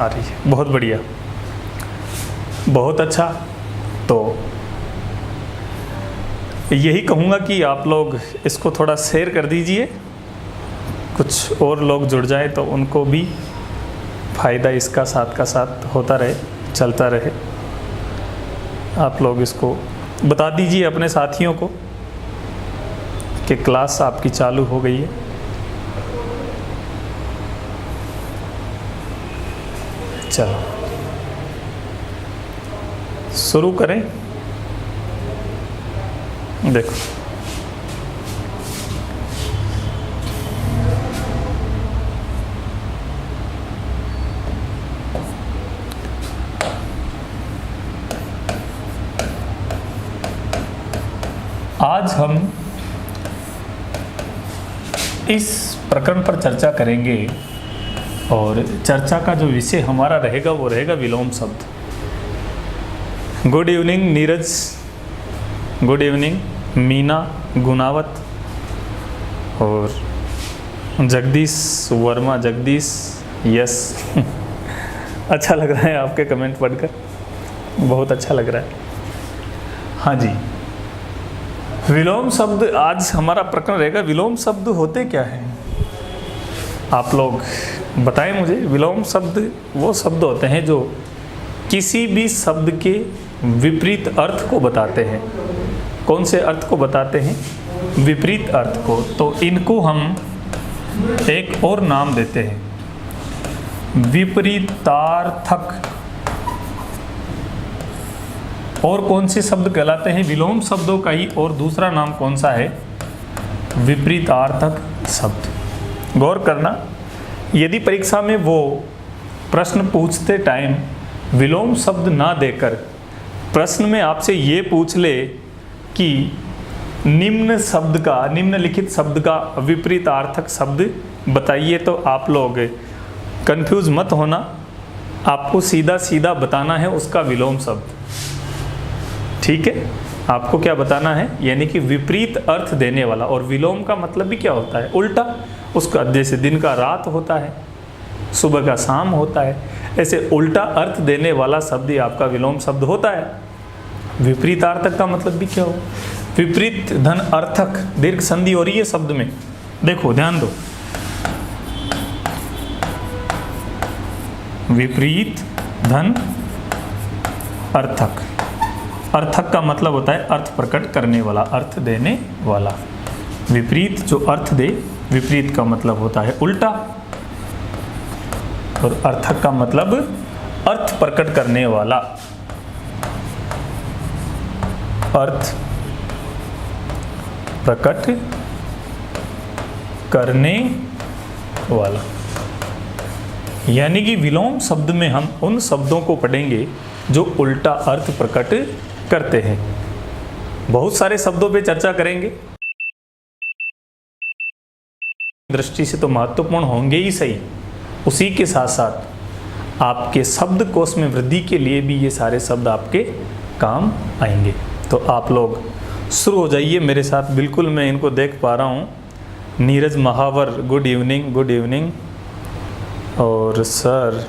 आ रही है, बहुत बढ़िया, बहुत अच्छा। तो यही कहूँगा कि आप लोग इसको थोड़ा शेयर कर दीजिए, कुछ और लोग जुड़ जाए तो उनको भी फ़ायदा इसका साथ का साथ होता रहे, चलता रहे। आप लोग इसको बता दीजिए अपने साथियों को कि क्लास आपकी चालू हो गई है। चलो शुरू करें। देखो, आज हम इस प्रकरण पर चर्चा करेंगे और चर्चा का जो विषय हमारा रहेगा वो रहेगा विलोम शब्द। Good evening Neeraj, good evening Meena Gunawat और जगदीश वर्मा। जगदीश यस अच्छा लग रहा है आपके कमेंट पढ़कर, बहुत अच्छा लग रहा है। हाँ जी, विलोम शब्द आज हमारा प्रकरण रहेगा। विलोम शब्द होते क्या हैं, आप लोग बताएं मुझे। विलोम शब्द वो शब्द होते हैं जो किसी भी शब्द के विपरीत अर्थ को बताते हैं। कौन से अर्थ को बताते हैं? विपरीत अर्थ को। तो इनको हम एक और नाम देते हैं, विपरीतार्थक। और कौन से शब्द कहलाते हैं? विलोम शब्दों का ही और दूसरा नाम कौन सा है? विपरीतार्थक शब्द। गौर करना, यदि परीक्षा में वो प्रश्न पूछते टाइम विलोम शब्द ना देकर प्रश्न में आपसे ये पूछ ले कि निम्नलिखित शब्द का विपरीतार्थक शब्द बताइए, तो आप लोग कंफ्यूज मत होना। आपको सीधा सीधा बताना है उसका विलोम शब्द, ठीक है? आपको क्या बताना है? यानी कि विपरीत अर्थ देने वाला। और विलोम का मतलब भी क्या होता है? उल्टा। उसका जैसे दिन का रात होता है, सुबह का शाम होता है, ऐसे उल्टा अर्थ देने वाला शब्द ही आपका विलोम शब्द होता है। विपरीतार्थक का मतलब भी क्या हो? विपरीत धन अर्थक, दीर्घ संधि हो रही है शब्द में। देखो ध्यान दो, विपरीत धन अर्थक। अर्थक का मतलब होता है अर्थ प्रकट करने वाला, अर्थ देने वाला। विपरीत जो अर्थ दे, विपरीत का मतलब होता है उल्टा, और अर्थक का मतलब अर्थ प्रकट करने वाला, अर्थ प्रकट करने वाला। यानी कि विलोम शब्द में हम उन शब्दों को पढ़ेंगे जो उल्टा अर्थ प्रकट करते हैं। बहुत सारे शब्दों पे चर्चा करेंगे, दृष्टि से तो महत्वपूर्ण होंगे ही सही, उसी के साथ साथ आपके शब्दकोश में वृद्धि के लिए भी ये सारे शब्द आपके काम आएंगे। तो आप लोग शुरू हो जाइए मेरे साथ। बिल्कुल मैं इनको देख पा रहा हूँ। नीरज महावर, गुड इवनिंग, गुड इवनिंग। और सर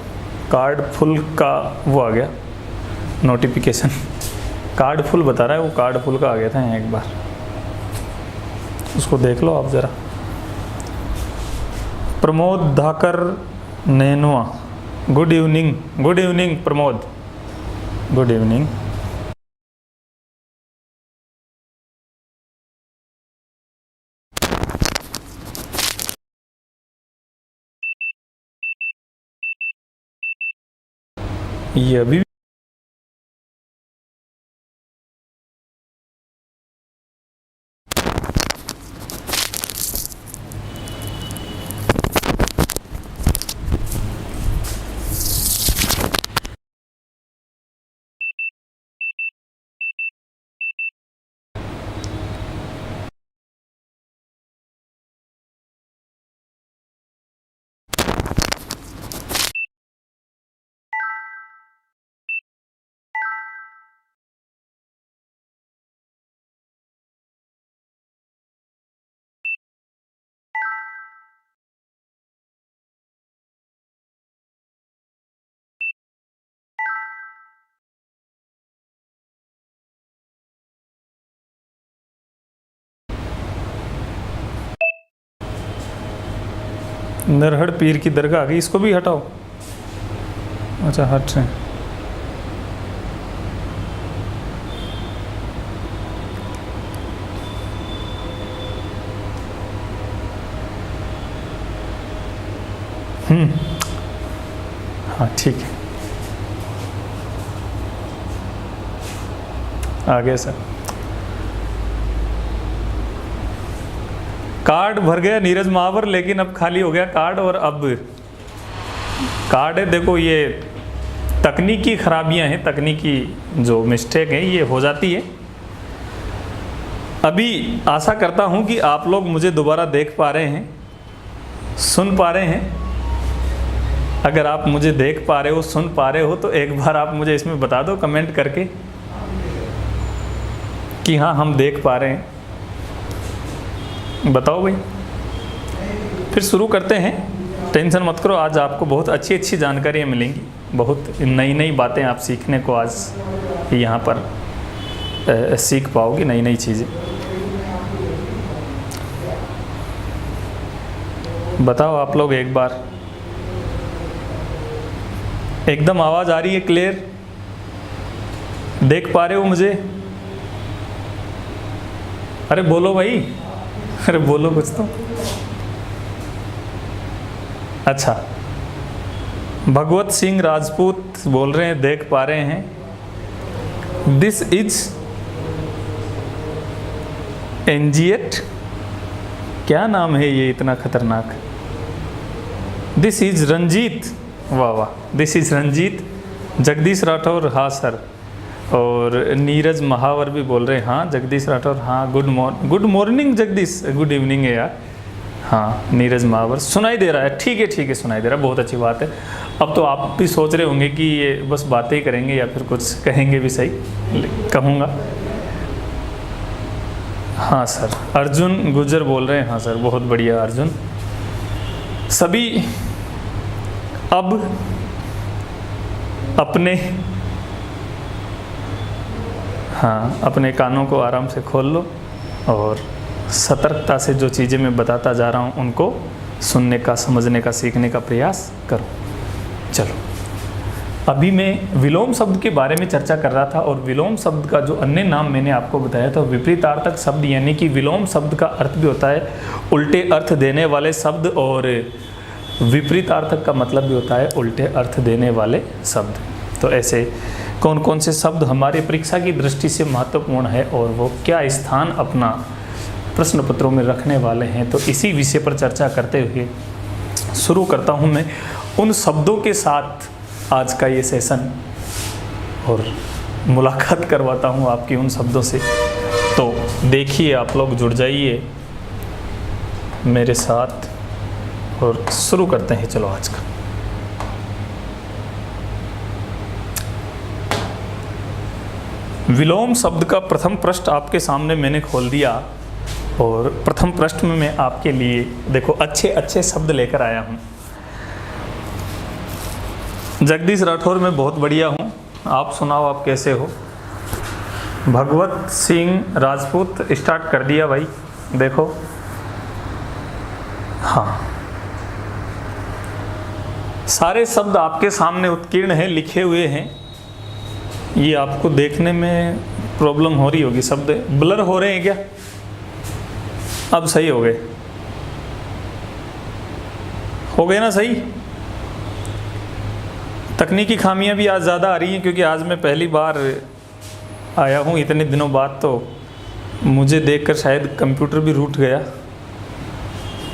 कार्ड फुल का वो आ गया नोटिफिकेशन, कार्ड फुल बता रहा है, वो कार्ड फुल का आ गया था। एक बार उसको देख लो आप ज़रा। Pramod Dhakar Nainwa, good evening, good evening Pramod, good evening. ये अभी नरहड़ पीर की दरगाह आ गई, इसको भी हटाओ। अच्छा हट रहे हैं। हाँ ठीक है, आगे सर। कार्ड भर गया नीरज महावर, लेकिन अब खाली हो गया कार्ड। और अब कार्ड है, देखो ये तकनीकी खराबियां हैं, तकनीकी जो मिस्टेक है ये हो जाती है। अभी आशा करता हूं कि आप लोग मुझे दोबारा देख पा रहे हैं, सुन पा रहे हैं। अगर आप मुझे देख पा रहे हो, सुन पा रहे हो, तो एक बार आप मुझे इसमें बता दो कमेंट करके कि हाँ हम देख पा रहे हैं। बताओ भाई, फिर शुरू करते हैं। टेंशन मत करो, आज आपको बहुत अच्छी अच्छी जानकारियाँ मिलेंगी, बहुत नई नई बातें आप सीखने को आज यहाँ पर सीख पाओगे, नई नई चीज़ें। बताओ आप लोग एक बार, एकदम आवाज़ आ रही है क्लियर? देख पा रहे हो मुझे? अरे बोलो भाई, अरे बोलो कुछ तो। अच्छा, भगवत सिंह राजपूत बोल रहे हैं, देख पा रहे हैं। दिस इज एनजीएट, क्या नाम है ये इतना खतरनाक? दिस इज रंजीत, वाह वाह, दिस इज रंजीत। जगदीश राठौर, हाँ सर। और नीरज महावर भी बोल रहे हैं, हाँ जगदीश राठौर, हाँ good morning Jagdish, good evening है यार। हाँ नीरज महावर सुनाई दे रहा है, ठीक है सुनाई दे रहा है, बहुत अच्छी बात है। अब तो आप भी सोच रहे होंगे कि ये बस बातें ही करेंगे या फिर कुछ कहेंगे भी, सही कहूँगा। हाँ सर, अर्जुन गुजर बोल रहे हैं, हाँ सर बहुत बढ़िया अर्जुन। सभी अब अपने, हाँ अपने कानों को आराम से खोल लो और सतर्कता से जो चीज़ें मैं बताता जा रहा हूँ उनको सुनने का, समझने का, सीखने का प्रयास करो। चलो, अभी मैं विलोम शब्द के बारे में चर्चा कर रहा था, और विलोम शब्द का जो अन्य नाम मैंने आपको बताया था विपरीतार्थक शब्द, यानी कि विलोम शब्द का अर्थ भी होता है उल्टे अर्थ देने वाले शब्द, और विपरीतार्थक का मतलब भी होता है उल्टे अर्थ देने वाले शब्द। तो ऐसे कौन कौन से शब्द हमारी परीक्षा की दृष्टि से महत्वपूर्ण है और वो क्या स्थान अपना प्रश्न पत्रों में रखने वाले हैं, तो इसी विषय पर चर्चा करते हुए शुरू करता हूं मैं उन शब्दों के साथ आज का ये सेशन, और मुलाकात करवाता हूं आपकी उन शब्दों से। तो देखिए, आप लोग जुड़ जाइए मेरे साथ और शुरू करते हैं। चलो आज का विलोम शब्द का प्रथम पृष्ठ आपके सामने मैंने खोल दिया, और प्रथम पृष्ठ में मैं आपके लिए देखो अच्छे अच्छे शब्द लेकर आया हूँ। जगदीश राठौर मैं बहुत बढ़िया हूँ, आप सुनाओ आप कैसे हो? भगवत सिंह राजपूत स्टार्ट कर दिया भाई, देखो। हाँ, सारे शब्द आपके सामने उत्कीर्ण हैं, लिखे हुए हैं। ये आपको देखने में प्रॉब्लम हो रही होगी, शब्द ब्लर हो रहे हैं क्या? अब सही हो गए, हो गए ना सही? तकनीकी खामियां भी आज ज़्यादा आ रही हैं, क्योंकि आज मैं पहली बार आया हूँ इतने दिनों बाद, तो मुझे देखकर शायद कंप्यूटर भी रूठ गया,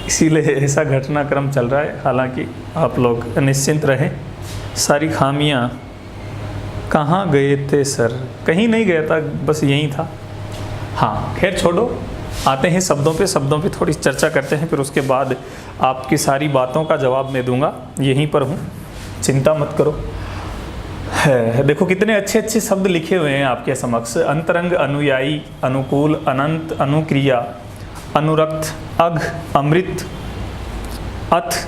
इसीलिए ऐसा घटनाक्रम चल रहा है। हालांकि आप लोग निश्चिंत रहें, सारी खामियां, कहाँ गए थे सर? कहीं नहीं गया था, बस यहीं था। हाँ खैर छोड़ो, आते हैं शब्दों पे थोड़ी चर्चा करते हैं, फिर उसके बाद आपकी सारी बातों का जवाब मैं दूंगा, यहीं पर हूँ, चिंता मत करो। है देखो कितने अच्छे अच्छे शब्द लिखे हुए हैं आपके समक्ष। अंतरंग, अनुयायी, अनुकूल, अनंत, अनुक्रिया, अनुरक्त, अघ, अमृत, अथ,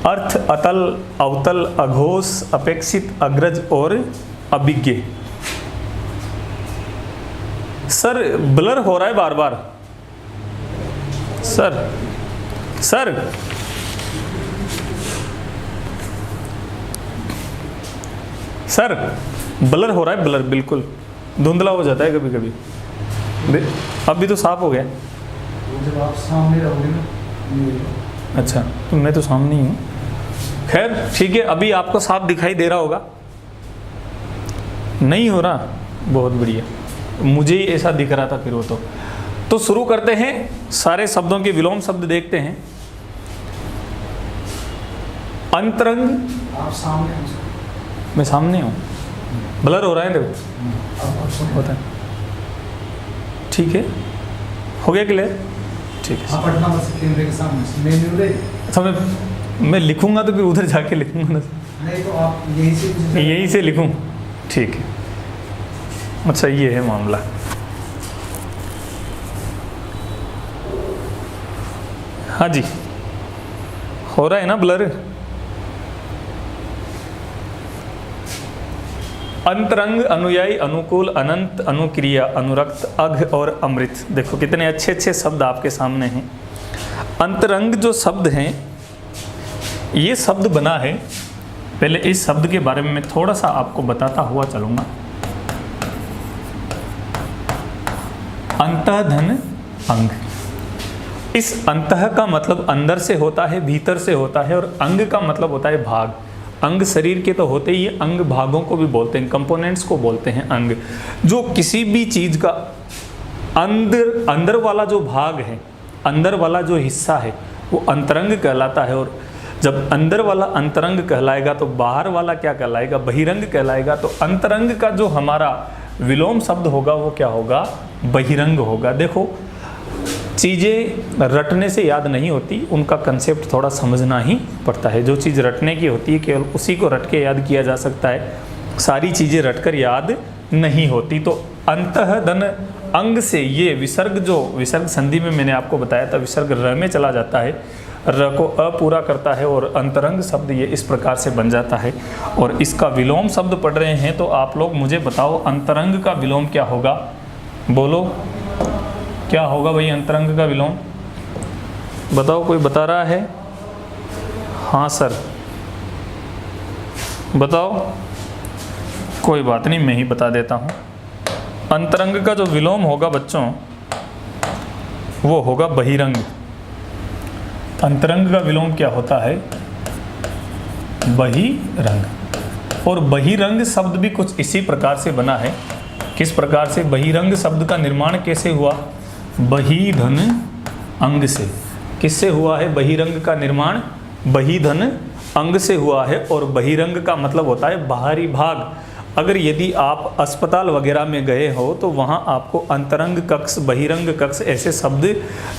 अर्थ, अतल, अवतल, अघोष, अपेक्षित, अग्रज और अभिज्ञ। सर ब्लर हो रहा है बार बार। सर सर ब्लर हो रहा है, ब्लर बिल्कुल धुंधला हो जाता है कभी कभी। अब भी तो साफ हो गया। जब आप सामने रहोगे ना। अच्छा, तो मैं तो सामने ही हूँ। खैर ठीक है, अभी आपको साफ दिखाई दे रहा होगा? नहीं हो रहा? बहुत बढ़िया, मुझे ही ऐसा दिख रहा था फिर वो तो शुरू करते हैं, सारे शब्दों के विलोम शब्द देखते हैं। अंतरंग, आप सामने हो। मैं सामने हूँ, ब्लर हो रहा है देखो, होता है। ठीक है, हो गया क्लियर? ठीक है। आप पटना बस कैमरे के सामने मेन्यू ले। अच्छा, मैं लिखूंगा तो फिर उधर जाके लिखूंगा ना? नहीं तो आप यहीं से लिखूं? ठीक है। अच्छा, ये है मामला। हाँ जी, हो रहा है ना ब्लर? अंतरंग, अनुयायी, अनुकूल, अनंत, अनुक्रिया, अनुरक्त, अघ और अमृत। देखो कितने अच्छे अच्छे शब्द आपके सामने हैं। अंतरंग जो शब्द हैं, ये शब्द बना है, पहले इस शब्द के बारे में मैं थोड़ा सा आपको बताता हुआ चलूंगा। अंतः धन अंग। इस अंतः का मतलब अंदर से होता है, भीतर से होता है, और अंग का मतलब होता है भाग। अंग शरीर के तो होते ही, अंग भागों को भी बोलते हैं, कंपोनेंट्स को बोलते हैं अंग। जो किसी भी चीज का अंदर वाला जो भाग है, अंदर वाला जो हिस्सा है, वो अंतरंग कहलाता है। और जब अंदर वाला अंतरंग कहलाएगा तो बाहर वाला क्या कहलाएगा? बहिरंग कहलाएगा। तो अंतरंग का जो हमारा विलोम शब्द होगा वो क्या होगा? बहिरंग होगा। देखो, चीज़ें रटने से याद नहीं होती, उनका कंसेप्ट थोड़ा समझना ही पड़ता है। जो चीज़ रटने की होती है केवल उसी को रट के याद किया जा सकता है, सारी चीज़ें रटकर याद नहीं होती। तो अंतः धन अंग से ये विसर्ग, जो विसर्ग संधि में मैंने आपको बताया था, विसर्ग र में चला जाता है, र को अ पूरा करता है, और अंतरंग शब्द ये इस प्रकार से बन जाता है। और इसका विलोम शब्द पढ़ रहे हैं तो आप लोग मुझे बताओ, अंतरंग का विलोम क्या होगा? बोलो, क्या होगा भाई अंतरंग का विलोम? बताओ, कोई बता रहा है? हाँ सर, बताओ। कोई बात नहीं, मैं ही बता देता हूँ। अंतरंग का जो विलोम होगा बच्चों, वो होगा बहिरंग। अंतरंग का विलोम क्या होता है? बहिरंग। और बहिरंग शब्द भी कुछ इसी प्रकार से बना है। किस प्रकार से? बहिरंग शब्द का निर्माण कैसे हुआ? बही धन अंग से। किससे हुआ है बहिरंग का निर्माण? बही धन अंग से हुआ है। और बहिरंग का मतलब होता है बाहरी भाग। अगर यदि आप अस्पताल वगैरह में गए हो तो वहाँ आपको अंतरंग कक्ष, बहिरंग कक्ष ऐसे शब्द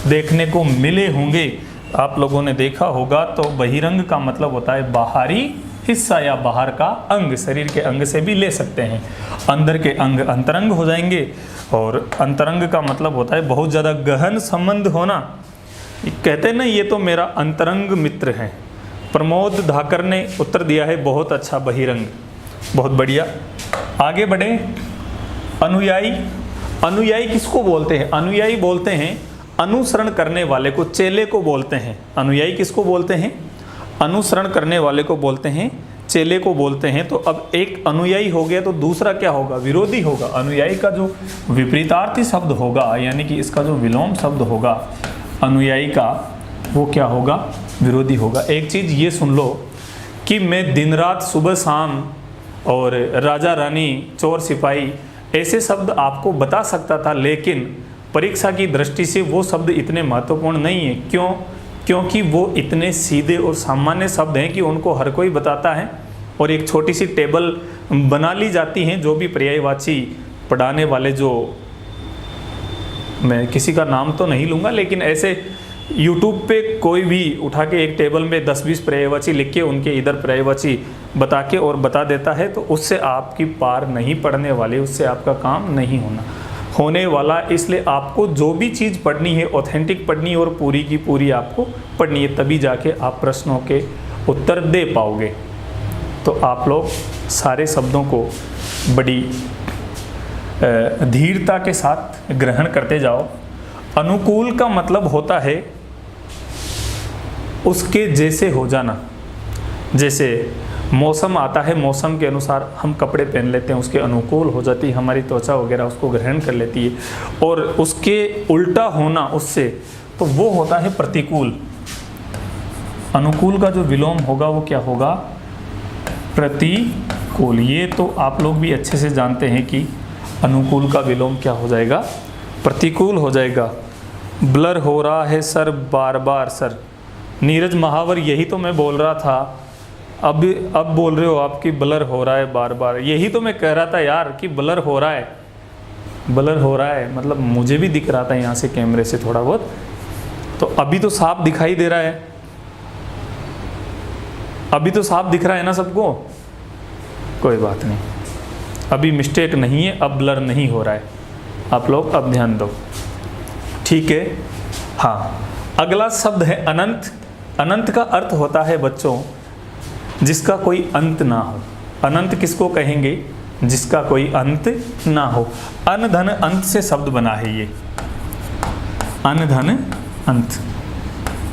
देखने को मिले होंगे, आप लोगों ने देखा होगा। तो बहिरंग का मतलब होता है बाहरी हिस्सा या बाहर का अंग। शरीर के अंग से भी ले सकते हैं। अंदर के अंग अंतरंग हो जाएंगे। और अंतरंग का मतलब होता है बहुत ज़्यादा गहन संबंध होना। कहते हैं ना, ये तो मेरा अंतरंग मित्र है। प्रमोद धाकर ने उत्तर दिया है, बहुत अच्छा, बहिरंग। बहुत बढ़िया, आगे बढ़े। अनुयायी। अनुयायी किसको बोलते हैं? अनुयायी बोलते हैं अनुसरण करने वाले को, चेले को बोलते हैं। अनुयायी किसको बोलते हैं? अनुसरण करने वाले को बोलते हैं, चेले को बोलते हैं। तो अब एक अनुयायी हो गया तो दूसरा क्या होगा? विरोधी होगा। अनुयायी का जो विपरीतार्थी शब्द होगा, यानी कि इसका जो विलोम शब्द होगा अनुयायी का, वो क्या होगा? विरोधी होगा। एक चीज़ ये सुन लो कि मैं दिन रात, सुबह शाम और राजा रानी, चोर सिपाही ऐसे शब्द आपको बता सकता था, लेकिन परीक्षा की दृष्टि से वो शब्द इतने महत्वपूर्ण नहीं है। क्यों? क्योंकि वो इतने सीधे और सामान्य शब्द हैं कि उनको हर कोई बताता है। और एक छोटी सी टेबल बना ली जाती है, जो भी पर्यायवाची पढ़ाने वाले, जो मैं किसी का नाम तो नहीं लूँगा, लेकिन ऐसे YouTube पे कोई भी उठा के एक टेबल में 10-20 पर्यायवाची लिख के उनके इधर पर्यायवाची बता के और बता देता है, तो उससे आपकी पार नहीं पड़ने वाली, उससे आपका काम नहीं होने वाला। इसलिए आपको जो भी चीज़ पढ़नी है ऑथेंटिक पढ़नी है और पूरी की पूरी आपको पढ़नी है, तभी जाके आप प्रश्नों के उत्तर दे पाओगे। तो आप लोग सारे शब्दों को बड़ी धीरता के साथ ग्रहण करते जाओ। अनुकूल का मतलब होता है उसके जैसे हो जाना। जैसे मौसम आता है, मौसम के अनुसार हम कपड़े पहन लेते हैं, उसके अनुकूल हो जाती है हमारी त्वचा वगैरह, उसको ग्रहण कर लेती है, और उसके उल्टा होना उससे, तो वो होता है प्रतिकूल। अनुकूल का जो विलोम होगा वो क्या होगा? प्रतिकूल। ये तो आप लोग भी अच्छे से जानते हैं कि अनुकूल का विलोम क्या हो जाएगा? प्रतिकूल हो जाएगा। ब्लर हो रहा है सर बार बार सर। नीरज महावर, यही तो मैं बोल रहा था। अब बोल रहे हो आप कि ब्लर हो रहा है बार बार। यही तो मैं कह रहा था यार कि ब्लर हो रहा है, ब्लर हो रहा है, मतलब मुझे भी दिख रहा था यहाँ से कैमरे से थोड़ा बहुत। तो अभी तो साफ दिखाई दे रहा है, अभी तो साफ दिख रहा है ना सबको? कोई बात नहीं, अभी मिस्टेक नहीं है, अब ब्लर नहीं हो रहा है। आप लोग अब ध्यान दो, ठीक है? हाँ, अगला शब्द है अनंत। अनंत का अर्थ होता है बच्चों जिसका कोई अंत ना हो। अनंत किसको कहेंगे? जिसका कोई अंत ना हो। अन धन अंत से शब्द बना है ये, अन धन अंत।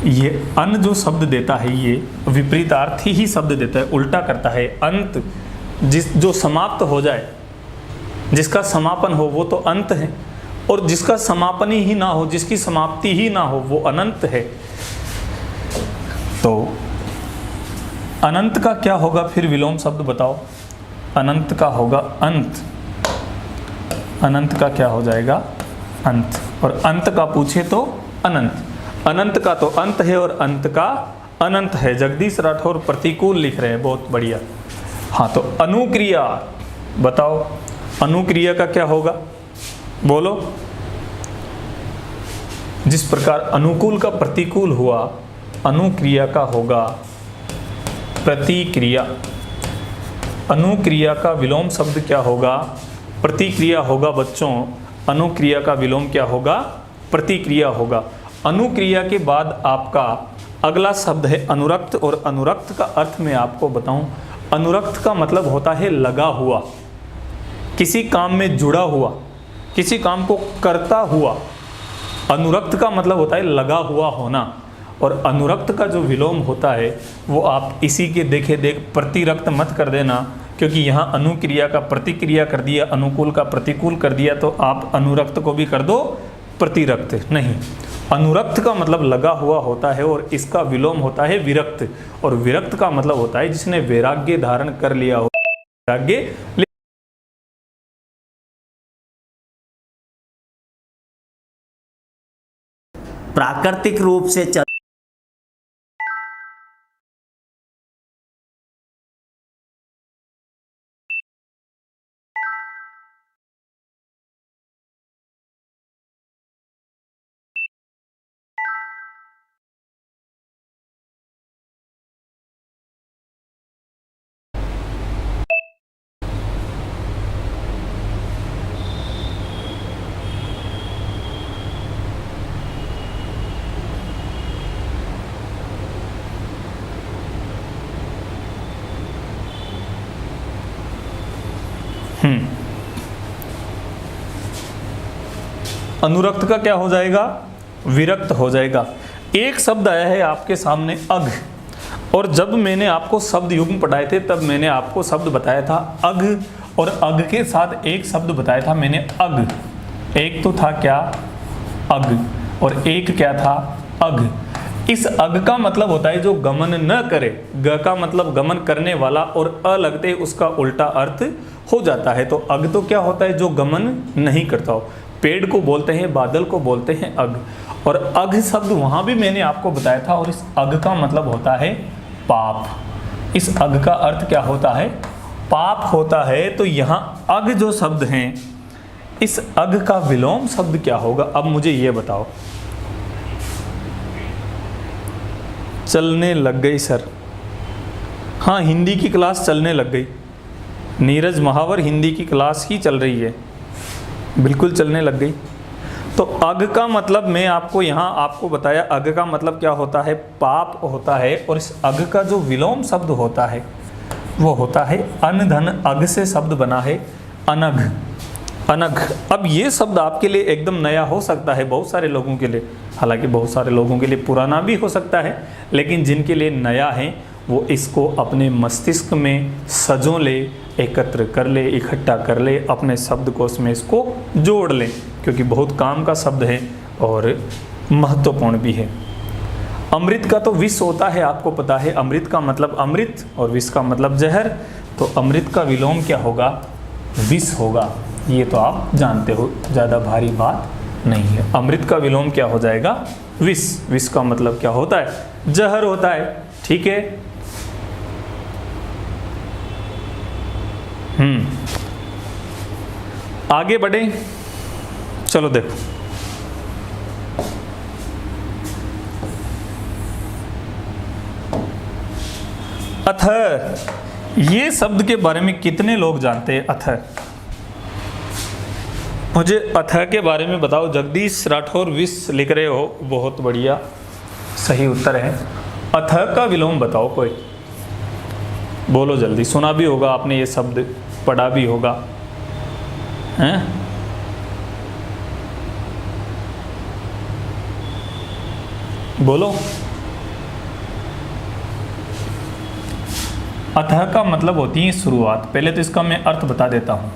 ये अन जो शब्द देता है ये विपरीतार्थी ही शब्द देता है, उल्टा करता है। अंत जो समाप्त हो जाए, जिसका समापन हो वो तो अंत है, और जिसका समापन ही ना हो, जिसकी समाप्ति ही ना हो, वो अनंत है। तो अनंत का क्या होगा फिर विलोम शब्द बताओ? अनंत का होगा अंत। अनंत का क्या हो जाएगा? अंत। और अंत का पूछे तो अनंत। अनंत का तो अंत है और अंत का अनंत है। जगदीश राठौर प्रतिकूल लिख रहे हैं, बहुत बढ़िया। हाँ, तो अनुक्रिया बताओ, अनुक्रिया का क्या होगा? बोलो। जिस प्रकार अनुकूल का प्रतिकूल हुआ, अनुक्रिया का होगा प्रतिक्रिया। अनुक्रिया का विलोम शब्द क्या होगा? प्रतिक्रिया होगा बच्चों। अनुक्रिया का विलोम क्या होगा? प्रतिक्रिया होगा। अनुक्रिया के बाद आपका अगला शब्द है अनुरक्त, और अनुरक्त का अर्थ मैं आपको बताऊं। अनुरक्त का मतलब होता है लगा हुआ, किसी काम में जुड़ा हुआ, किसी काम को करता हुआ। अनुरक्त का मतलब होता है लगा हुआ होना। और अनुरक्त का जो विलोम होता है वो आप इसी के देखे देख प्रतिरक्त मत कर देना, क्योंकि यहाँ अनुक्रिया का प्रतिक्रिया कर दिया, अनुकूल का प्रतिकूल कर दिया, तो आप अनुरक्त को भी कर दो प्रतिरक्त। नहीं, अनुरक्त का मतलब लगा हुआ होता है, और इसका विलोम होता है विरक्त। और विरक्त का मतलब होता है जिसने वैराग्य धारण कर लिया हो। वैराग्य प्राकृतिक रूप से चल अनुरक्त का क्या हो जाएगा? विरक्त हो जाएगा। एक शब्द आया है आपके सामने अघ, और जब मैंने आपको शब्द युग्म पढ़ाए थे तब मैंने आपको शब्द बताया था अघ, और अघ के साथ एक शब्द बताया था मैंने अग। एक तो था क्या? अग, और एक क्या था? अघ। इस अग का मतलब होता है जो गमन न करे। ग का मतलब गमन करने वाला, और अ लगते उसका उल्टा अर्थ हो जाता है। तो अग तो क्या होता है? जो गमन नहीं करता हो। पेड़ को बोलते हैं, बादल को बोलते हैं अग। और अघ शब्द वहाँ भी मैंने आपको बताया था, और इस अघ का मतलब होता है पाप। इस अघ का अर्थ क्या होता है? पाप होता है। तो यहाँ अघ जो शब्द हैं, इस अघ का विलोम शब्द क्या होगा? अब मुझे ये बताओ। चलने लग गई सर। हाँ, हिंदी की क्लास चलने लग गई। नीरज महावर, हिंदी की क्लास ही चल रही है, बिल्कुल चलने लग गई। तो अघ का मतलब मैं आपको यहाँ आपको बताया, अघ का मतलब क्या होता है? पाप होता है। और इस अघ का जो विलोम शब्द होता है वो होता है अन धन। अघ से शब्द बना है अनघ। अनघ। अब ये शब्द आपके लिए एकदम नया हो सकता है, बहुत सारे लोगों के लिए, हालांकि बहुत सारे लोगों के लिए पुराना भी हो सकता है, लेकिन जिनके लिए नया है वो इसको अपने मस्तिष्क में सजो ले, एकत्र कर ले, इकट्ठा कर ले, अपने शब्दकोश में इसको जोड़ ले, क्योंकि बहुत काम का शब्द है और महत्वपूर्ण भी है। अमृत का तो विष होता है, आपको पता है। अमृत का मतलब अमृत और विष का मतलब जहर। तो अमृत का विलोम क्या होगा? विष होगा। ये तो आप जानते हो, ज़्यादा भारी बात नहीं है। अमृत का विलोम क्या हो जाएगा? विष। विष का मतलब क्या होता है? जहर होता है। ठीक है। आगे बढ़े, चलो देखो। अथर, ये शब्द के बारे में कितने लोग जानते हैं? अथर, मुझे अथर के बारे में बताओ। जगदीश राठौर विष लिख रहे हो, बहुत बढ़िया, सही उत्तर है। अथर का विलोम बताओ कोई, बोलो जल्दी। सुना भी होगा आपने ये शब्द, पढ़ा भी होगा, हैं? बोलो। अतः का मतलब होती है शुरुआत। पहले तो इसका मैं अर्थ बता देता हूं।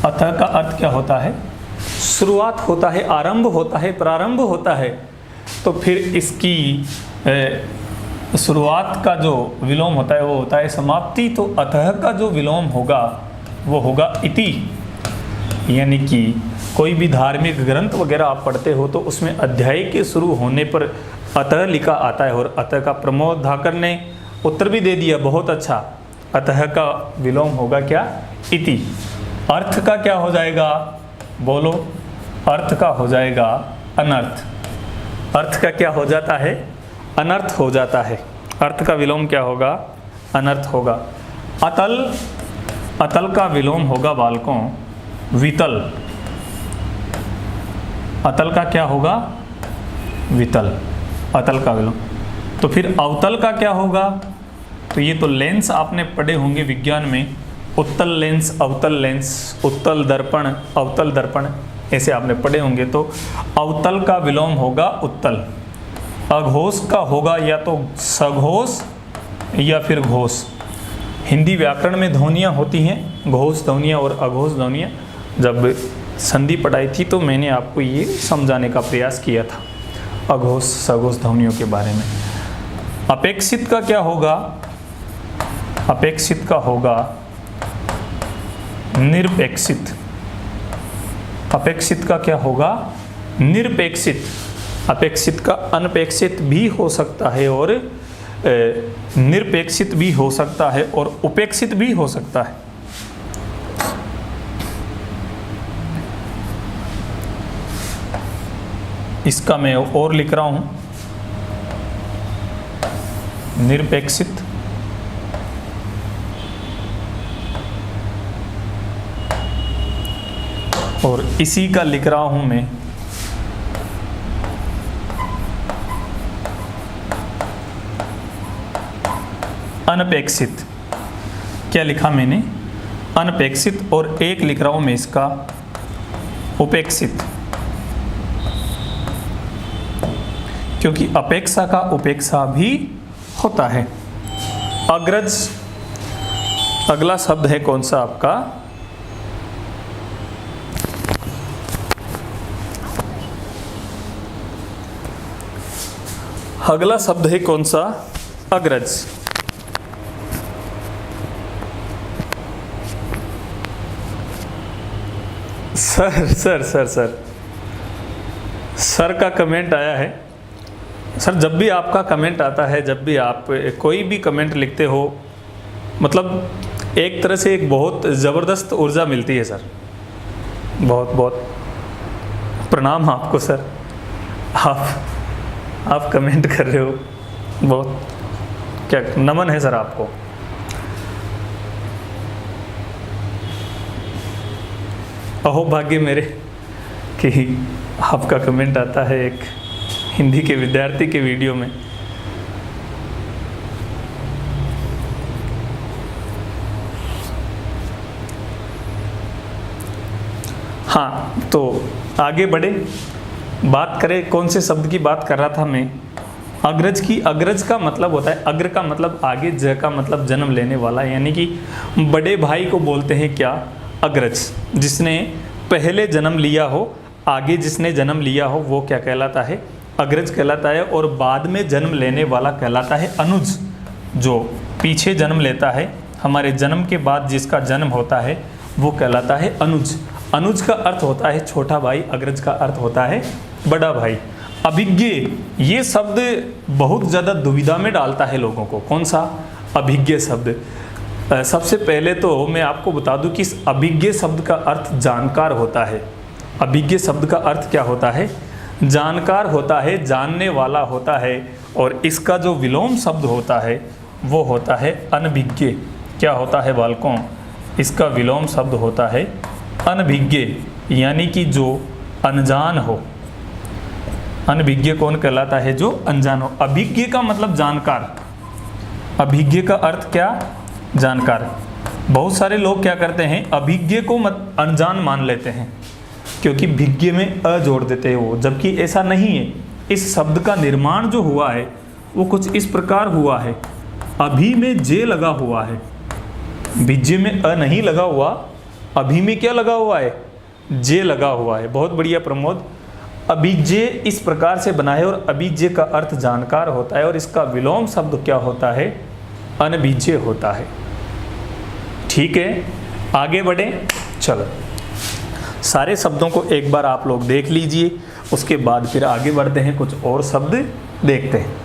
अतः का अर्थ क्या होता है? शुरुआत होता है, आरंभ होता है, प्रारंभ होता है। तो फिर इसकी शुरुआत का जो विलोम होता है वो होता है समाप्ति। तो अतः का जो विलोम होगा वो होगा इति। यानी कि कोई भी धार्मिक ग्रंथ वगैरह आप पढ़ते हो तो उसमें अध्याय के शुरू होने पर अतः लिखा आता है। और अतः का प्रमोद धाकर ने उत्तर भी दे दिया, बहुत अच्छा। अतः का विलोम होगा क्या? इति। अर्थ का क्या हो जाएगा? बोलो। अर्थ का हो जाएगा अनर्थ। अर्थ का क्या हो जाता है? अनर्थ हो जाता है। अर्थ का विलोम क्या होगा? अनर्थ होगा। अतल, अतल का विलोम होगा बालकों वितल। अतल का क्या होगा? वितल। अतल का विलोम। तो फिर अवतल का क्या होगा? तो ये तो लेंस आपने पढ़े होंगे विज्ञान में, उत्तल लेंस, अवतल लेंस, उत्तल दर्पण, अवतल दर्पण, ऐसे आपने पढ़े होंगे। तो अवतल का विलोम होगा उत्तल। अघोष का होगा या तो सघोष या फिर घोष। हिंदी व्याकरण में ध्वनियाँ होती हैं, घोष ध्वनियाँ और अघोष ध्वनियाँ। जब संधि पढ़ाई थी तो मैंने आपको ये समझाने का प्रयास किया था अघोष सघोष ध्वनियों के बारे में। अपेक्षित का क्या होगा? अपेक्षित का होगा निरपेक्षित। अपेक्षित का क्या होगा? निरपेक्षित। अपेक्षित का अनपेक्षित भी हो सकता है और निरपेक्षित भी हो सकता है और उपेक्षित भी हो सकता है। इसका मैं और लिख रहा हूं, निरपेक्षित, और इसी का लिख रहा हूं मैं अनपेक्षित। क्या लिखा मैंने? अनपेक्षित। और एक लिख रहा हूं मैं इसका उपेक्षित, क्योंकि अपेक्षा का उपेक्षा भी होता है। अग्रज, अगला शब्द है कौन सा आपका? अगला शब्द है कौन सा? अग्रज। सर का कमेंट आया है। सर, जब भी आपका कमेंट आता है, जब भी आप कोई भी कमेंट लिखते हो, मतलब एक तरह से एक बहुत ज़बरदस्त ऊर्जा मिलती है सर। बहुत बहुत प्रणाम आपको सर, आप कमेंट कर रहे हो, बहुत क्या नमन है सर आपको। अहो भाग्य मेरे कि आपका कमेंट आता है एक हिंदी के विद्यार्थी के वीडियो में। हाँ, तो आगे बढ़े। बात करें कौन से शब्द की बात कर रहा था मैं, अग्रज की। अग्रज का मतलब होता है, अग्र का मतलब आगे, ज का मतलब जन्म लेने वाला, यानी कि बड़े भाई को बोलते हैं क्या, अग्रज। जिसने पहले जन्म लिया हो, आगे जिसने जन्म लिया हो वो क्या कहलाता है, अग्रज कहलाता है। और बाद में जन्म लेने वाला कहलाता है अनुज। जो पीछे जन्म लेता है, हमारे जन्म के बाद जिसका जन्म होता है वो कहलाता है अनुज। अनुज का अर्थ होता है छोटा भाई, अग्रज का अर्थ होता है बड़ा भाई। अभिज्ञ, ये शब्द बहुत ज़्यादा दुविधा में डालता है लोगों को। कौन सा अभिज्ञ शब्द? सबसे पहले तो मैं आपको बता दूं कि इस अभिज्ञ शब्द का अर्थ जानकार होता है। अभिज्ञ शब्द का अर्थ क्या होता है? जानकार होता है, जानने वाला होता है। और इसका जो विलोम शब्द होता है वो होता है अनभिज्ञ। क्या होता है बालकों? इसका विलोम शब्द होता है अनभिज्ञ, यानी कि जो अनजान हो। अनभिज्ञ कौन कहलाता है? जो अनजान हो। अभिज्ञ का मतलब जानकार। अभिज्ञ का अर्थ क्या? जानकार। बहुत सारे लोग क्या करते हैं, अभिज्ञ को अनजान मान लेते हैं, क्योंकि भिज्ञ में अ जोड़ देते हैं वो, जबकि ऐसा नहीं है। इस शब्द का निर्माण जो हुआ है वो कुछ इस प्रकार हुआ है। अभी में जे लगा हुआ है, भिज्य में अ नहीं लगा हुआ, अभी में क्या लगा हुआ है? जे लगा हुआ है। बहुत बढ़िया प्रमोद। अभिज्ञ इस प्रकार से बना है और अभिज्ञ का अर्थ जानकार होता है और इसका विलोम शब्द क्या होता है? अनभिज्ञ होता है। ठीक है, आगे बढ़े। चलो, सारे शब्दों को एक बार आप लोग देख लीजिए, उसके बाद फिर आगे बढ़ते हैं, कुछ और शब्द देखते हैं।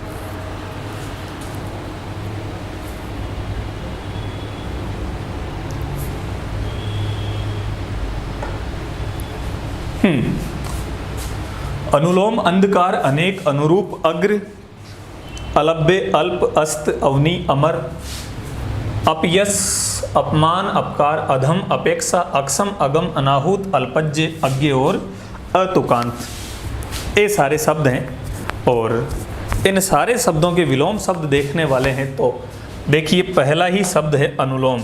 अनुलोम अंधकार, अनेक, अनुरूप, अग्र, अलभ्य, अल्प, अस्त, अवनी, अमर, अपयस, अपमान, अपकार, अधम, अपेक्षा, अक्षम, अगम, अनाहूत, अल्पज्य, अज्ञ और अतुकांत। ये सारे शब्द हैं और इन सारे शब्दों के विलोम शब्द देखने वाले हैं। तो देखिए, पहला ही शब्द है अनुलोम।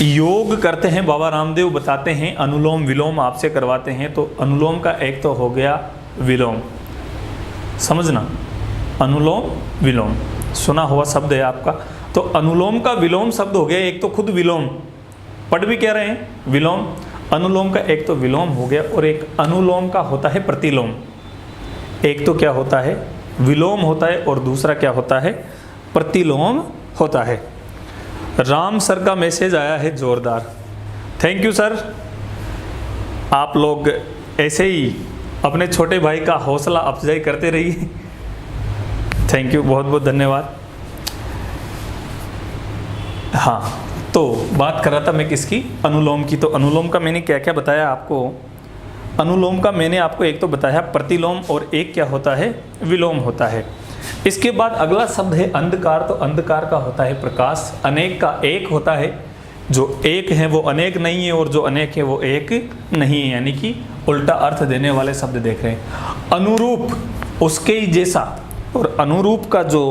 योग करते हैं, बाबा रामदेव बताते हैं अनुलोम विलोम आपसे करवाते हैं। तो अनुलोम का एक तो हो गया विलोम, समझना, अनुलोम विलोम सुना हुआ शब्द है आपका। तो अनुलोम का विलोम शब्द हो गया, एक तो खुद विलोम, पढ़ भी कह रहे हैं विलोम। अनुलोम का एक तो विलोम हो गया और एक अनुलोम का होता है प्रतिलोम। एक तो क्या होता है? विलोम होता है और दूसरा क्या होता है? प्रतिलोम होता है। राम सर का मैसेज आया है जोरदार, थैंक यू सर। आप लोग ऐसे ही अपने छोटे भाई का हौसला अफजाई करते रहिए। थैंक यू, बहुत बहुत धन्यवाद। हाँ, तो बात कर रहा था मैं किसकी? अनुलोम की। तो अनुलोम का मैंने क्या क्या बताया आपको? अनुलोम का मैंने आपको एक तो बताया प्रतिलोम और एक क्या होता है? विलोम होता है। इसके बाद अगला शब्द है अंधकार। तो अंधकार का होता है प्रकाश। अनेक का एक होता है, जो एक है वो अनेक नहीं है और जो अनेक है वो एक नहीं है, यानी कि उल्टा अर्थ देने वाले शब्द देख रहे हैं। अनुरूप, उसके ही जैसा, और अनुरूप का जो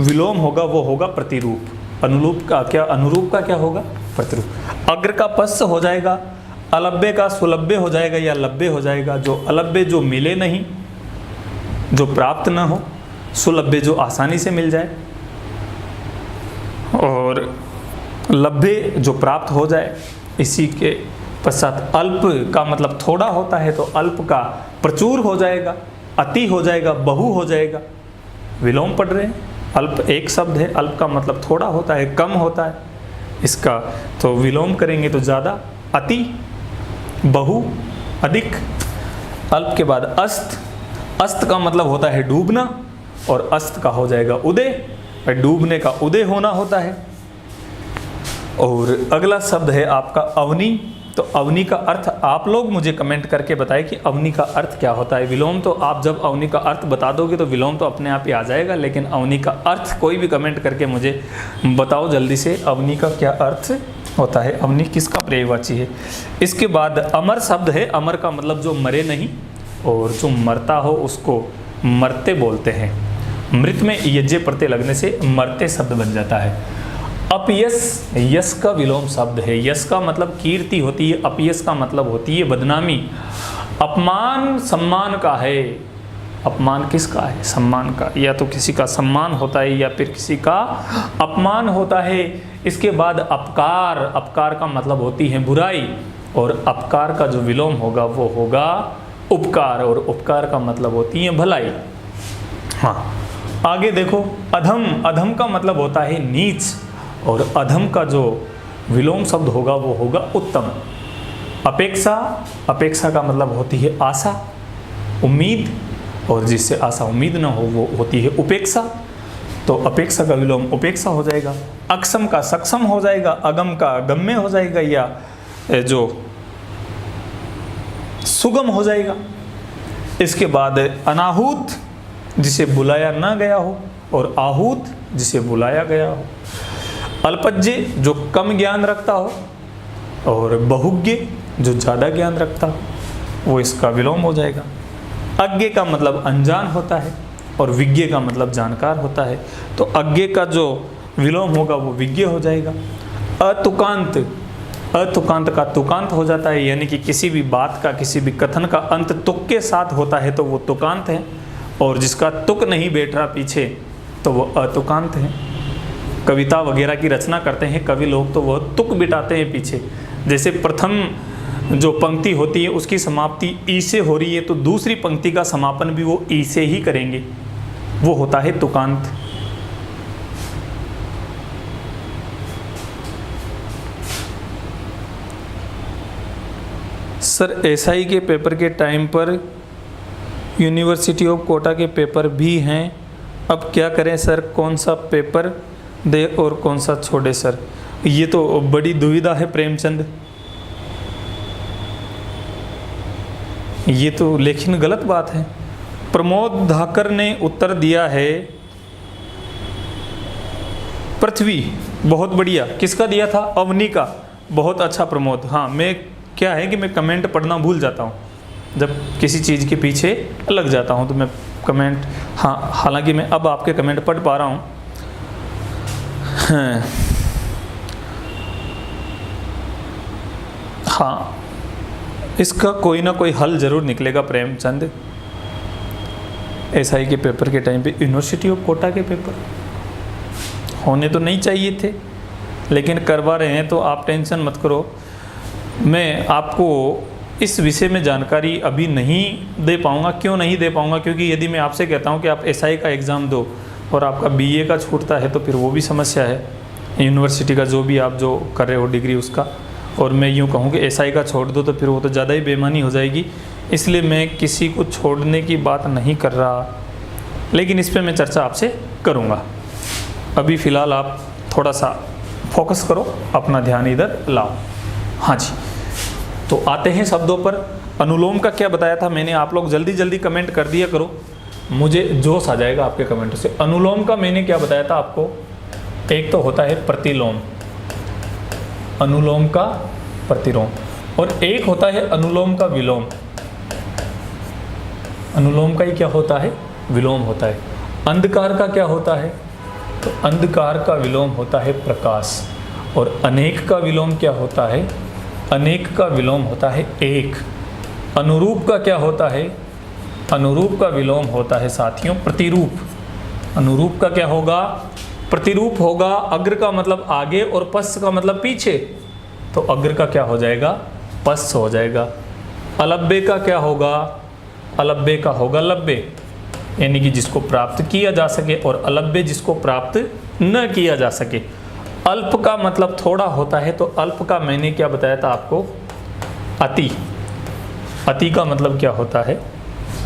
विलोम होगा वो होगा प्रतिरूप। अनुरूप का क्या? अनुरूप का क्या होगा? प्रतिरूप। अग्र का पश्च हो जाएगा, अलभ्य का सुलभ्य हो जाएगा या लभ्य हो जाएगा। जो अलभ्य जो मिले नहीं, जो प्राप्त न हो, सुलभ्य जो आसानी से मिल जाए, और लभ्य जो प्राप्त हो जाए। इसी के पश्चात अल्प का मतलब थोड़ा होता है, तो अल्प का प्रचुर हो जाएगा, अति हो जाएगा, बहु हो जाएगा। विलोम पढ़ रहे हैं। अल्प एक शब्द है, अल्प का मतलब थोड़ा होता है, कम होता है। इसका तो विलोम करेंगे तो ज़्यादा, अति, बहु, अधिक। अल्प के बाद अस्त। अस्त का मतलब होता है डूबना, और अस्त का हो जाएगा उदय, डूबने का उदय होना होता है। और अगला शब्द है आपका अवनी। तो अवनी का अर्थ आप लोग मुझे कमेंट करके बताएं कि अवनी का अर्थ क्या होता है। विलोम तो आप जब अवनी का अर्थ बता दोगे तो विलोम तो अपने आप ही आ जाएगा, लेकिन अवनी का अर्थ कोई भी कमेंट करके मुझे बताओ जल्दी से, अवनी का क्या अर्थ होता है, अवनी किसका पर्यायवाची है। इसके बाद अमर शब्द है। अमर का मतलब जो मरे नहीं, और जो मरता हो उसको मरते बोलते हैं। मृत में यज्ञ प्रत्यय लगने से मरते शब्द बन जाता है। अपयस, यश का विलोम शब्द है। यश का मतलब कीर्ति होती है, अपयस का मतलब होती है बदनामी। अपमान सम्मान का है। अपमान किसका है? सम्मान का। या तो किसी का सम्मान होता है या फिर किसी का अपमान होता है। इसके बाद अपकार। अपकार का मतलब होती है बुराई, और अपकार का जो विलोम होगा वो होगा उपकार, और उपकार का मतलब होती है भलाई। हाँ, आगे देखो, अधम। अधम का मतलब होता है नीच, और अधम का जो विलोम शब्द होगा वो होगा उत्तम। अपेक्षा। अपेक्षा का मतलब होती है आशा, उम्मीद, और जिससे आशा उम्मीद ना हो वो होती है उपेक्षा। तो अपेक्षा का विलोम उपेक्षा हो जाएगा। अक्षम का सक्षम हो जाएगा, अगम का अगम्य हो जाएगा, या जो सुगम हो जाएगा। इसके बाद अनाहूत, जिसे बुलाया ना गया हो, और आहूत, जिसे बुलाया गया हो। अल्पज्ञ, जो कम ज्ञान रखता हो, और बहुज्ञ, जो ज़्यादा ज्ञान रखता हो, वो इसका विलोम हो जाएगा। अज्ञ का मतलब अनजान होता है, और विज्ञ का मतलब जानकार होता है। तो अज्ञ का जो विलोम होगा वो विज्ञ हो जाएगा। अतुकांत। अतुकांत का तुकांत हो जाता है, यानी कि किसी भी बात का, किसी भी कथन का अंत तुक के साथ होता है तो वो तुकांत है, और जिसका तुक नहीं बैठ रहा पीछे तो वो अतुकांत है। कविता वगैरह की रचना करते हैं कवि लोग तो वह तुक बिठाते हैं पीछे। जैसे प्रथम जो पंक्ति होती है उसकी समाप्ति ई से हो रही है, तो दूसरी पंक्ति का समापन भी वो ई से ही करेंगे, वो होता है तुकांत। सर, एसआई के पेपर के टाइम पर यूनिवर्सिटी ऑफ कोटा के पेपर भी हैं, अब क्या करें सर? कौन सा पेपर दे और कौन सा छोड़े सर? ये तो बड़ी दुविधा है प्रेमचंद, ये तो लेकिन गलत बात है। प्रमोद धाकर ने उत्तर दिया है पृथ्वी। बहुत बढ़िया। किसका दिया था? अवनी का। बहुत अच्छा प्रमोद। हाँ, मैं क्या है कि मैं कमेंट पढ़ना भूल जाता हूँ, जब किसी चीज़ के पीछे लग जाता हूँ तो मैं कमेंट, हाँ, हालांकि मैं अब आपके कमेंट पढ़ पा रहा हूँ। हाँ, इसका कोई ना कोई हल ज़रूर निकलेगा प्रेमचंद। एसआई के पेपर के टाइम पे यूनिवर्सिटी ऑफ कोटा के पेपर होने तो नहीं चाहिए थे, लेकिन करवा रहे हैं, तो आप टेंशन मत करो। मैं आपको इस विषय में जानकारी अभी नहीं दे पाऊँगा। क्यों नहीं दे पाऊँगा? क्योंकि यदि मैं आपसे कहता हूँ कि आप एसआई का एग्ज़ाम दो और आपका बीए का छूटता है तो फिर वो भी समस्या है, यूनिवर्सिटी का जो भी आप जो कर रहे हो डिग्री उसका। और मैं यूँ कहूँ कि एसआई का छोड़ दो तो फिर वो तो ज़्यादा ही बेईमानी हो जाएगी, इसलिए मैं किसी को छोड़ने की बात नहीं कर रहा, लेकिन इस पर मैं चर्चा आपसे करूँगा। अभी फ़िलहाल आप थोड़ा सा फोकस करो, अपना ध्यान इधर लाओ। हाँ जी, तो आते हैं शब्दों पर। अनुलोम का क्या बताया था मैंने? आप लोग जल्दी जल्दी कमेंट कर दिया करो, मुझे जोश आ जाएगा आपके कमेंट से। अनुलोम का मैंने क्या बताया था आपको? एक तो होता है प्रतिलोम, अनुलोम का प्रतिलोम, और एक होता है अनुलोम का विलोम। अनुलोम का ही क्या होता है? विलोम होता है। अंधकार का क्या होता है? तो अंधकार का विलोम होता है प्रकाश। और अनेक का विलोम क्या होता है? अनेक का विलोम होता है एक। अनुरूप का क्या होता है? अनुरूप का विलोम होता है साथियों प्रतिरूप। अनुरूप का क्या होगा? प्रतिरूप होगा। अग्र का मतलब आगे और पश्च का मतलब पीछे, तो अग्र का क्या हो जाएगा? पश्च हो जाएगा। अलब्बे का क्या होगा? अलब्बे का होगा लब्बे, यानी कि जिसको प्राप्त किया जा सके, और अलब्बे जिसको प्राप्त न किया जा सके। अल्प का मतलब थोड़ा होता है, तो अल्प का मैंने क्या बताया था आपको? अति। अति का मतलब क्या होता है?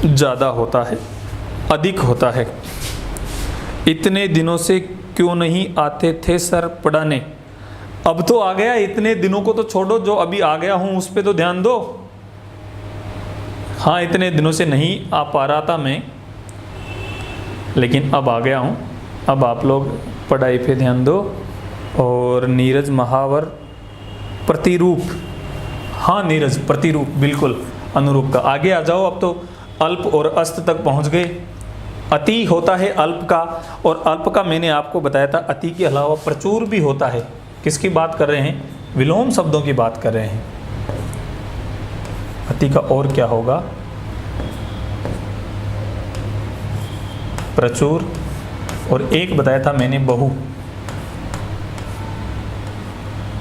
ज़्यादा होता है, अधिक होता है। इतने दिनों से क्यों नहीं आते थे सर पढ़ाने? अब तो आ गया, इतने दिनों को तो छोड़ो, जो अभी आ गया हूँ उस पर तो ध्यान दो। हाँ, इतने दिनों से नहीं आ पा रहा था मैं, लेकिन अब आ गया हूँ। अब आप लोग पढ़ाई पे ध्यान दो। और नीरज महावर प्रतिरूप, हाँ नीरज प्रतिरूप, बिल्कुल अनुरूप का। आगे आ जाओ, अब तो अल्प और अस्त तक पहुँच गए। अति होता है अल्प का, और अल्प का मैंने आपको बताया था अति के अलावा प्रचुर भी होता है। किसकी बात कर रहे हैं? विलोम शब्दों की बात कर रहे हैं। अति का और क्या होगा? प्रचुर। और एक बताया था मैंने बहु,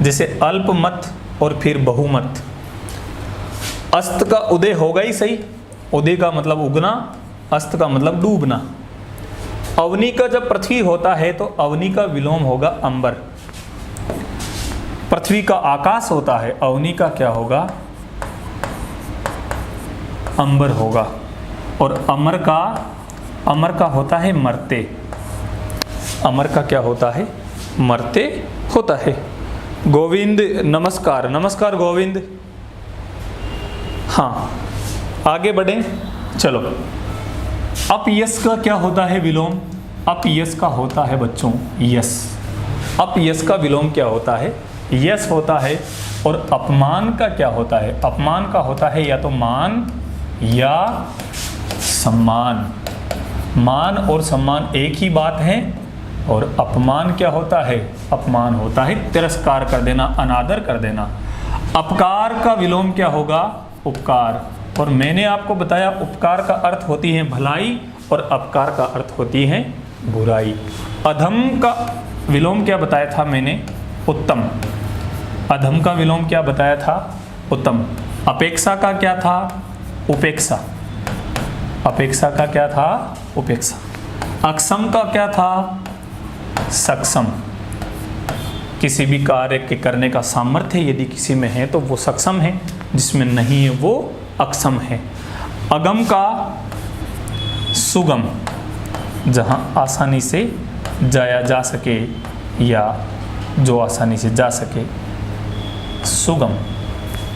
जैसे अल्पमत और फिर बहुमत। अस्त का उदय होगा ही सही, उदय का मतलब उगना, अस्त का मतलब डूबना। अवनी का जब पृथ्वी होता है तो अवनी का विलोम होगा अंबर। पृथ्वी का आकाश होता है, अवनी का क्या होगा? अंबर होगा। और अमर का होता है मरते। अमर का क्या होता है? मरते होता है। गोविंद नमस्कार। नमस्कार गोविंद। हाँ, आगे बढ़ें, चलो। अपयश का क्या होता है विलोम? अपयश का होता है बच्चों यश। अपयश का विलोम क्या होता है? यश होता है। और अपमान का क्या होता है? अपमान का होता है या तो मान या सम्मान। मान और सम्मान एक ही बात है। और अपमान क्या होता है? अपमान होता है तिरस्कार कर देना, अनादर कर देना। अपकार का विलोम क्या होगा? उपकार। और मैंने आपको बताया उपकार का अर्थ होती है भलाई और अपकार का अर्थ होती है बुराई। अधम का विलोम क्या बताया था मैंने? उत्तम। अधम का विलोम क्या बताया था? उत्तम। अपेक्षा का क्या था? उपेक्षा। अपेक्षा का क्या था? उपेक्षा। अक्षम का क्या था? सक्षम। किसी भी कार्य के करने का सामर्थ्य यदि किसी में है तो वो सक्षम है, जिसमें नहीं है वो अक्षम है। अगम का सुगम, जहाँ आसानी से जाया जा सके या जो आसानी से जा सके, सुगम।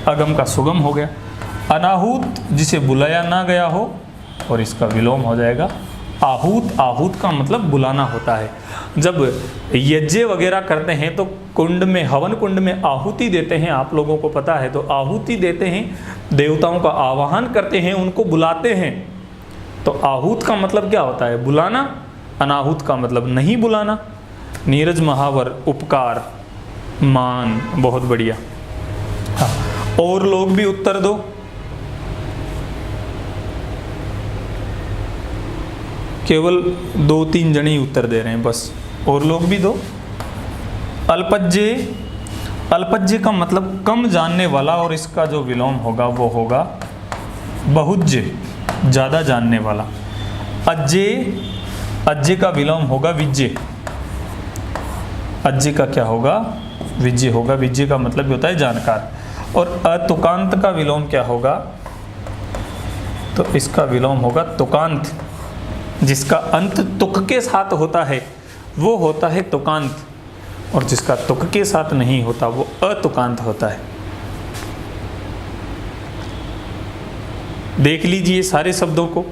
अगम का सुगम हो गया। अनाहूत, जिसे बुलाया ना गया हो, और इसका विलोम हो जाएगा आहूत। आहूत का मतलब बुलाना होता है। जब यज्ञ वगैरह करते हैं तो कुंड में, हवन कुंड में आहुति देते हैं, आप लोगों को पता है। तो आहुति देते हैं, देवताओं का आवाहन करते हैं, उनको बुलाते हैं। तो आहूत का मतलब क्या होता है? बुलाना। अनाहूत का मतलब नहीं बुलाना। नीरज महावर, उपकार, मान। बहुत बढ़िया। हाँ, और लोग भी उत्तर दो। केवल 2-3 जने ही उत्तर दे रहे हैं बस, और लोग भी दो। अल्पज्य। अल्पज्य का मतलब कम जानने वाला, और इसका जो विलोम होगा वो होगा बहुज्य, ज़्यादा जानने वाला। अज्य। अज्य का विलोम होगा विज्य। अज्य का क्या होगा? विज्य होगा। विज्य का मतलब होता है जानकार। और अतुकांत का विलोम क्या होगा? तो इसका विलोम होगा तुकांत। जिसका अंत तुक के साथ होता है वो होता है तुकांत, और जिसका तुक के साथ नहीं होता वो अतुकांत होता है। देख लीजिए सारे शब्दों को।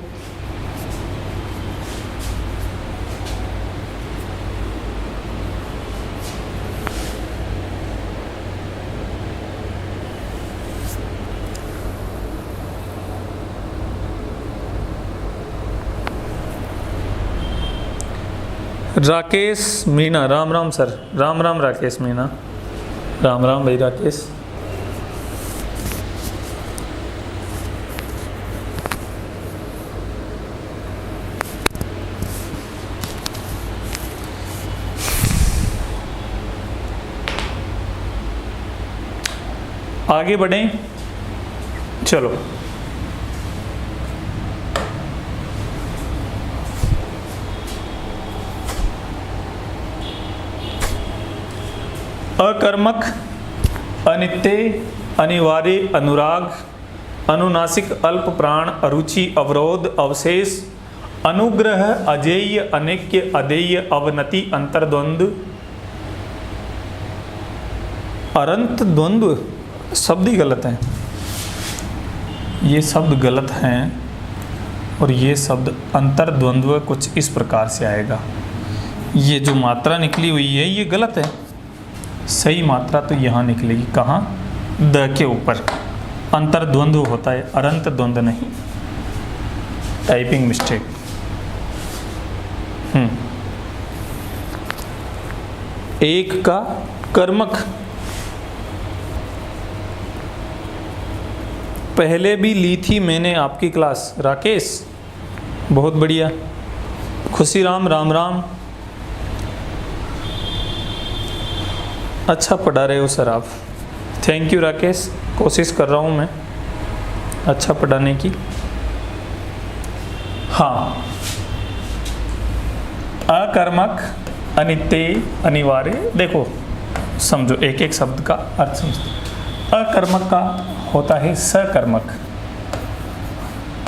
राकेश मीना, राम राम सर। राम राम राकेश मीना। राम राम भाई राकेश। आगे बढ़ें, चलो। अकर्मक, अनित्य, अनिवार्य, अनुराग, अनुनासिक, अल्प प्राण, अरुचि, अवरोध, अवशेष, अनुग्रह, अजेय, अनेक्य, अदेय, अवनति, अंतर्द्वंद्व। अरंत द्वंद्व शब्द ही गलत हैं, ये शब्द गलत हैं। और ये शब्द अंतर्द्वंद्व कुछ इस प्रकार से आएगा। ये जो मात्रा निकली हुई है ये गलत है। सही मात्रा तो यहाँ निकलेगी, कहाँ? द के ऊपर। अंतर्द्वंद्व होता है, अरंत द्वंद्व नहीं। Typing mistake. एक का कर्मक, पहले भी ली थी मैंने आपकी क्लास। राकेश, बहुत बढ़िया। खुशी राम, राम राम। अच्छा पढ़ा रहे हो सर आप। थैंक यू राकेश, कोशिश कर रहा हूँ मैं अच्छा पढ़ाने की। हाँ, अकर्मक, अनित्य, अनिवार्य। देखो समझो, एक एक शब्द का अर्थ समझो। अकर्मक का होता है सकर्मक।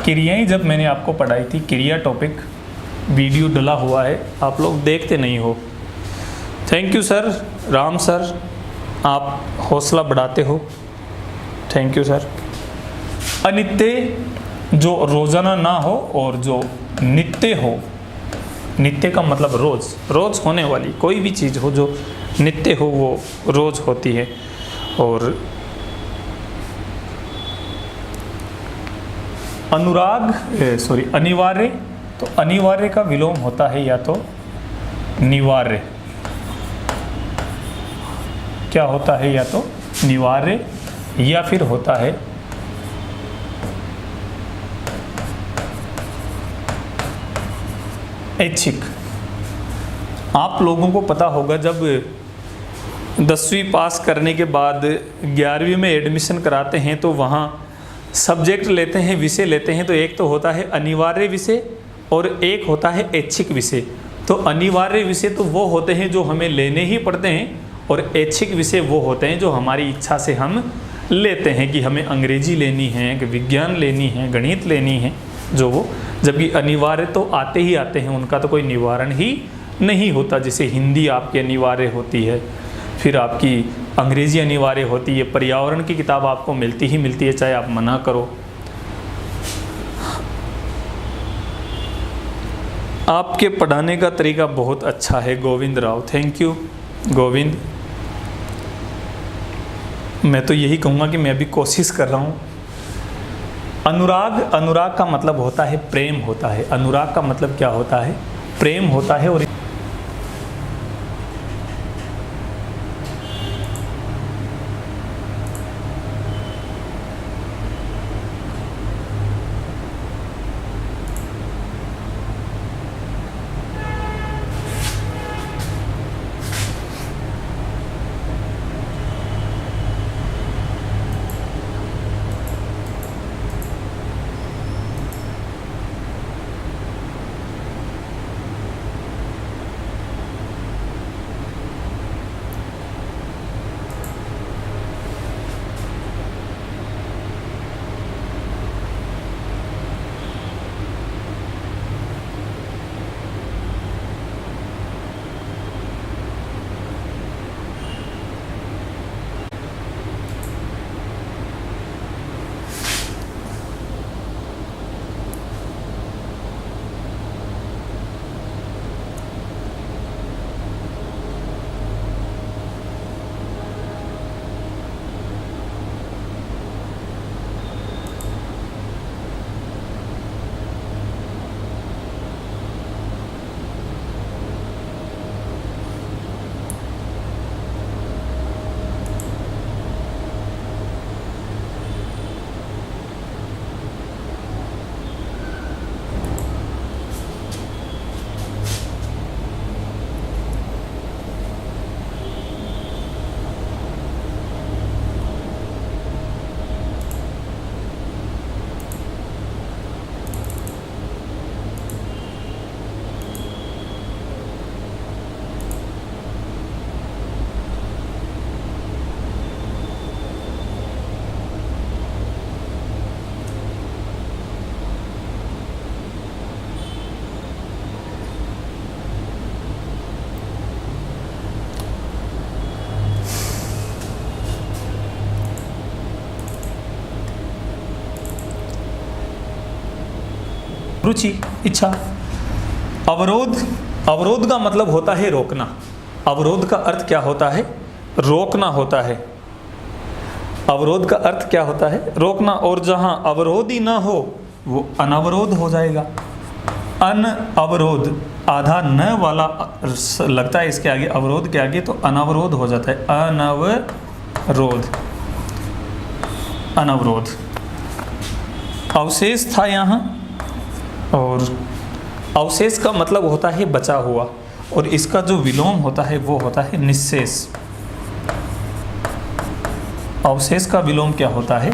क्रियाएं जब मैंने आपको पढ़ाई थी, क्रिया टॉपिक वीडियो डला हुआ है, आप लोग देखते नहीं हो। Thank you sir, Ram sir, आप हौसला बढ़ाते हो, थैंक यू सर। अनित्य जो रोजाना ना हो और जो नित्य हो। नित्य का मतलब रोज, रोज होने वाली कोई भी चीज़ हो जो नित्य हो वो रोज होती है। और अनिवार्य, तो अनिवार्य का विलोम होता है या तो निवार्य। क्या होता है? या तो निवार्य या फिर होता है ऐच्छिक। आप लोगों को पता होगा, जब 10वीं पास करने के बाद 11वीं में एडमिशन कराते हैं तो वहाँ सब्जेक्ट लेते हैं, विषय लेते हैं, तो एक तो होता है अनिवार्य विषय और एक होता है ऐच्छिक विषय। तो अनिवार्य विषय तो वो होते हैं जो हमें लेने ही पड़ते हैं, और ऐच्छिक विषय वो होते हैं जो हमारी इच्छा से हम लेते हैं कि हमें अंग्रेजी लेनी है, कि विज्ञान लेनी है, गणित लेनी है, जो वो। जबकि अनिवार्य तो आते ही आते हैं, उनका तो कोई निवारण ही नहीं होता। जैसे हिंदी आपकी अनिवार्य होती है, फिर आपकी अंग्रेजी अनिवार्य होती है, पर्यावरण की किताब आपको मिलती ही मिलती है, चाहे आप मना करो। आपके पढ़ाने का तरीका बहुत अच्छा है गोविंद राव, थैंक यू गोविंद। मैं तो यही कहूँगा कि मैं अभी कोशिश कर रहा हूँ। अनुराग, अनुराग का मतलब होता है प्रेम होता है। अनुराग का मतलब क्या होता है? प्रेम होता है। और रुचि, इच्छा। अवरोध, अवरोध का मतलब होता है रोकना। अवरोध का अर्थ क्या होता है? रोकना होता है। अवरोध का अर्थ क्या होता है? रोकना। और जहां अवरोध ही ना हो वो अनवरोध हो जाएगा। अनअवरोध, आधा न वाला लगता है इसके आगे, अवरोध के आगे, तो अनवरोध हो जाता है। अनवरोध, अनवरोध। अवशेष था यहाँ, और अवशेष का मतलब होता है बचा हुआ, और इसका जो विलोम होता है वो होता है निःशेष। अवशेष का विलोम क्या होता है?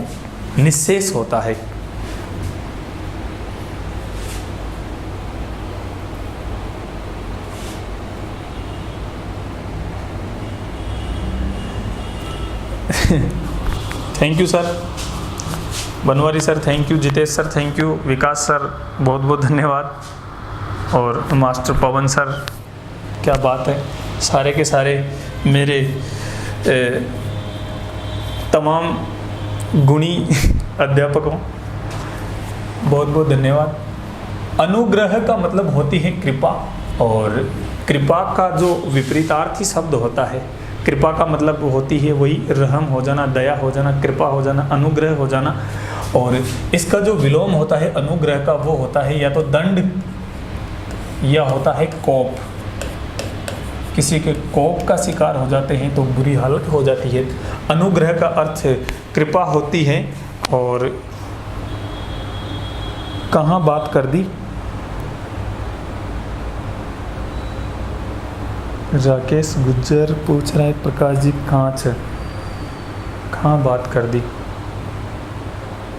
निःशेष होता है। Thank you sir, Banwari sir thank you, Jitesh sir thank you, Vikas sir बहुत बहुत धन्यवाद, और मास्टर पवन सर, क्या बात है, सारे के सारे मेरे तमाम गुणी अध्यापकों बहुत बहुत धन्यवाद। अनुग्रह का मतलब होती है कृपा, और कृपा का जो विपरीतार्थी शब्द होता है, कृपा का मतलब होती है वही रहम हो जाना, दया हो जाना, कृपा हो जाना, अनुग्रह हो जाना, और इसका जो विलोम होता है अनुग्रह का वो होता है या तो दंड या होता है कोप। किसी के कोप का शिकार हो जाते हैं तो बुरी हालत हो जाती है। अनुग्रह का अर्थ कृपा होती है। और कहाँ बात कर दी? राकेश गुज्जर पूछ रहा है प्रकाश जी कहाँ बात कर दी?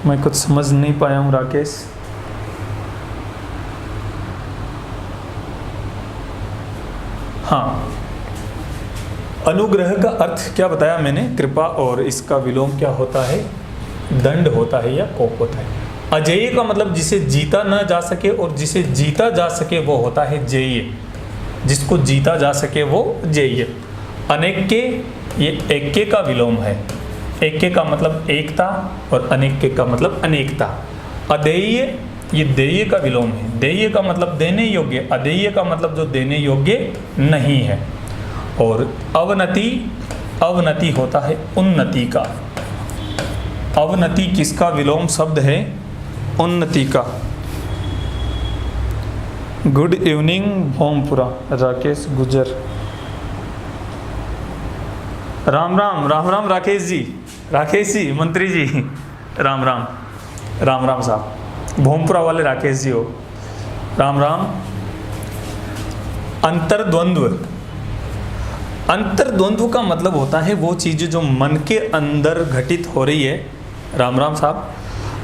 मैं कुछ समझ नहीं पाया हूँ राकेश। हाँ, अनुग्रह का अर्थ क्या बताया मैंने? कृपा, और इसका विलोम क्या होता है? दंड होता है या कोप होता है। अजेय का मतलब जिसे जीता ना जा सके, और जिसे जीता जा सके वो होता है जेय। जिसको जीता जा सके वो जेय। अनेक्य, ये ऐक्य का विलोम है। ऐक्य का मतलब एकता, और अनेक्य का मतलब अनेकता। अदेय, ये देय का विलोम है। देय का मतलब देने योग्य, अदेय का मतलब जो देने योग्य नहीं है। और अवनति, अवनति होता है उन्नति का। अवनति किसका विलोम शब्द है? उन्नति का। गुड इवनिंग भोमपुरा, राकेश गुजर। राम राम, राम राम राकेश जी, राकेश जी, मंत्री जी, राम राम, राम राम साहब, भोमपुरा वाले राकेश जी हो, राम राम। अंतर्द्वंद्व, अंतर्द्वंद्व का मतलब होता है वो चीज़ जो मन के अंदर घटित हो रही है। राम राम साहब।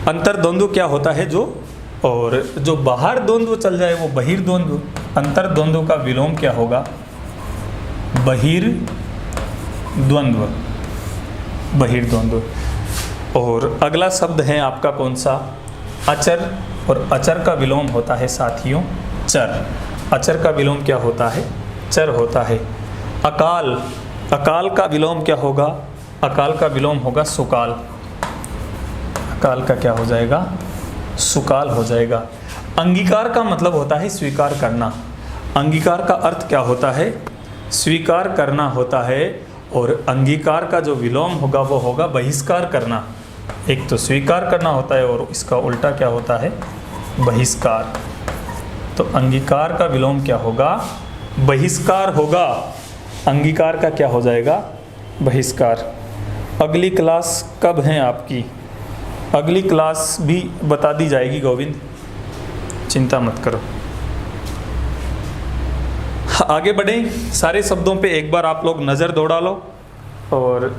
अंतर्द्वंद्व क्या होता है? जो, और जो बाहर द्वंद्व चल जाए वो बहिर्द्वंद्व। अंतर्द्वंद्व का विलोम क्या होगा? बहिर्द्वंद्व, बहिर्द्वंद्व। और अगला शब्द है आपका कौन सा? अचर, और अचर का विलोम होता है साथियों चर। अचर का विलोम क्या होता है? चर होता है। अकाल, अकाल का विलोम क्या होगा? अकाल का विलोम होगा सुकाल। अकाल का क्या हो जाएगा? सुकाल हो जाएगा। अंगीकार का मतलब होता है स्वीकार करना। अंगीकार का अर्थ क्या होता है? स्वीकार करना होता है। और अंगीकार का जो विलोम होगा वो होगा बहिष्कार करना। एक तो स्वीकार करना होता है और इसका उल्टा क्या होता है? बहिष्कार। तो अंगीकार का विलोम क्या होगा? बहिष्कार होगा। अंगीकार का क्या हो जाएगा? बहिष्कार। अगली क्लास कब है आपकी? अगली क्लास भी बता दी जाएगी गोविंद, चिंता मत करो। आगे बढ़ें। सारे शब्दों पे एक बार आप लोग नज़र दौड़ा लो और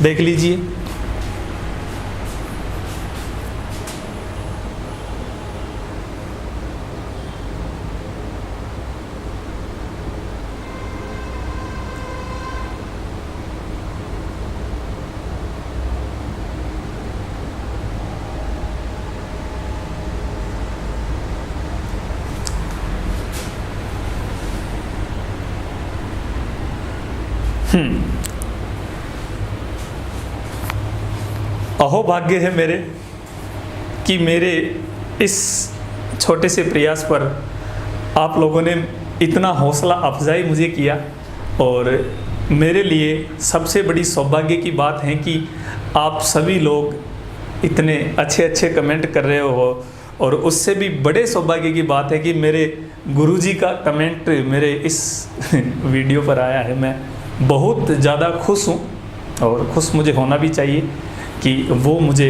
देख लीजिए। अहोभाग्य है मेरे कि मेरे इस छोटे से प्रयास पर आप लोगों ने इतना हौसला अफजाई मुझे किया। और मेरे लिए सबसे बड़ी सौभाग्य की बात है कि आप सभी लोग इतने अच्छे अच्छे कमेंट कर रहे हो और उससे भी बड़े सौभाग्य की बात है कि मेरे गुरुजी का कमेंट मेरे इस वीडियो पर आया है। मैं बहुत ज़्यादा खुश हूँ और खुश मुझे होना भी चाहिए कि वो मुझे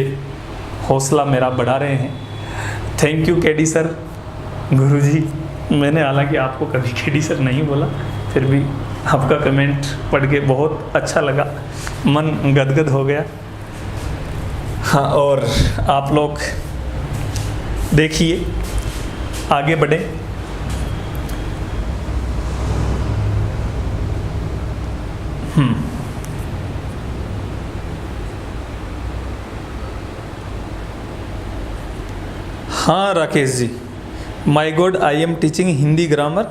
हौसला मेरा बढ़ा रहे हैं। थैंक यू केडी सर, गुरुजी। मैंने हालांकि आपको कभी केडी सर नहीं बोला, फिर भी आपका कमेंट पढ़ के बहुत अच्छा लगा, मन गदगद हो गया। हाँ, और आप लोग देखिए, आगे बढ़े। हाँ Rakesh ji, my God I am teaching Hindi grammar.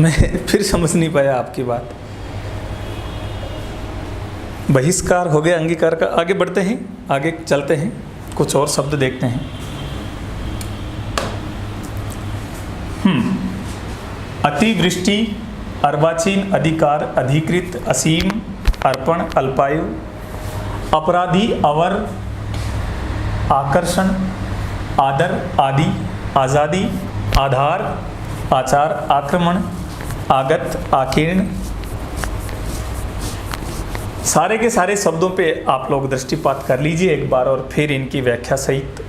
मैं फिर समझ नहीं पाया आपकी बात। बहिष्कार हो गया अंगीकार का। आगे बढ़ते हैं, आगे चलते हैं, कुछ और शब्द देखते हैं। अतिवृष्टि, अर्वाचीन, अधिकार, अधिकृत, असीम, अर्पण, अल्पायु, अपराधी, अवर, आकर्षण, आदर, आदि, आज़ादी, आधार, आचार, आक्रमण, आगत, आकीर्ण। सारे के सारे शब्दों पे आप लोग दृष्टिपात कर लीजिए एक बार और फिर इनकी व्याख्या सहित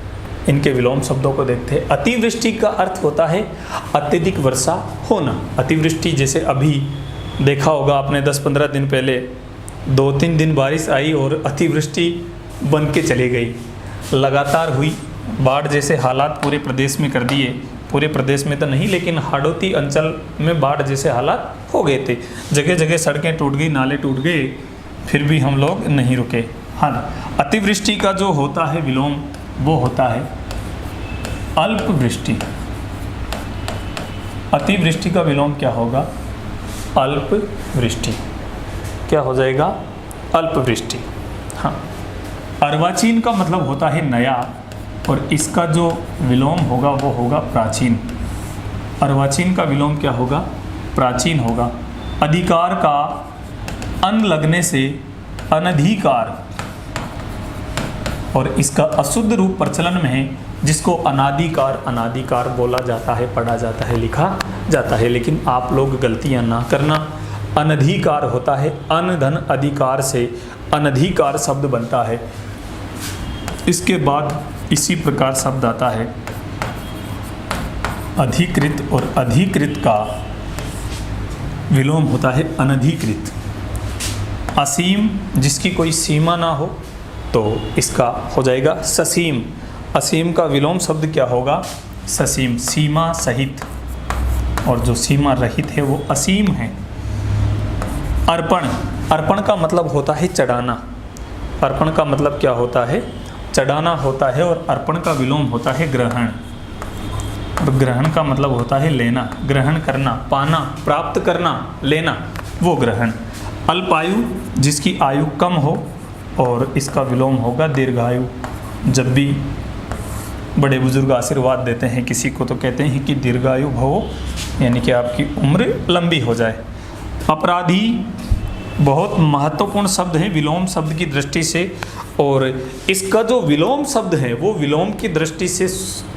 इनके विलोम शब्दों को देखते हैं। अतिवृष्टि का अर्थ होता है अत्यधिक वर्षा होना। अतिवृष्टि जैसे अभी देखा होगा आपने 10-15 दिन पहले 2-3 दिन बारिश आई और अतिवृष्टि बन के चली गई, लगातार हुई। बाढ़ जैसे हालात पूरे प्रदेश में कर दिए। पूरे प्रदेश में तो नहीं, लेकिन हाड़ौती अंचल में बाढ़ जैसे हालात हो गए थे। जगह जगह सड़कें टूट गई, नाले टूट गए, फिर भी हम लोग नहीं रुके। हाँ, अतिवृष्टि का जो होता है विलोम वो होता है अल्पवृष्टि। अतिवृष्टि का विलोम क्या होगा? अल्पवृष्टि। क्या हो जाएगा? अल्पवृष्टि। हाँ, अर्वाचीन का मतलब होता है नया, और इसका जो विलोम होगा वो होगा प्राचीन। अर्वाचीन का विलोम क्या होगा? प्राचीन होगा। अधिकार का अन लगने से अनधिकार, और इसका अशुद्ध रूप प्रचलन में है जिसको अनादिकार, अनादिकार बोला जाता है, पढ़ा जाता है, लिखा जाता है। लेकिन आप लोग गलतियां ना करना। अनधिकार होता है अन धन अधिकार से अनधिकार शब्द बनता है। इसके बाद इसी प्रकार शब्द आता है अधिकृत, और अधिकृत का विलोम होता है अनधिकृत। असीम, जिसकी कोई सीमा ना हो, तो इसका हो जाएगा ससीम। असीम का विलोम शब्द क्या होगा? ससीम, सीमा सहित, और जो सीमा रहित है वो असीम है। अर्पण, अर्पण का मतलब होता है चढ़ाना। अर्पण का मतलब क्या होता है? चढ़ाना होता है। और अर्पण का विलोम होता है ग्रहण। और ग्रहण का मतलब होता है लेना, ग्रहण करना, पाना, प्राप्त करना, लेना, वो ग्रहण। अल्पायु, जिसकी आयु कम हो, और इसका विलोम होगा दीर्घायु। जब भी बड़े बुजुर्ग आशीर्वाद देते हैं किसी को तो कहते हैं कि दीर्घायु भवो, यानी कि आपकी उम्र लंबी हो जाए। अपराधी बहुत महत्वपूर्ण शब्द है विलोम शब्द की दृष्टि से, और इसका जो विलोम शब्द है वो विलोम की दृष्टि से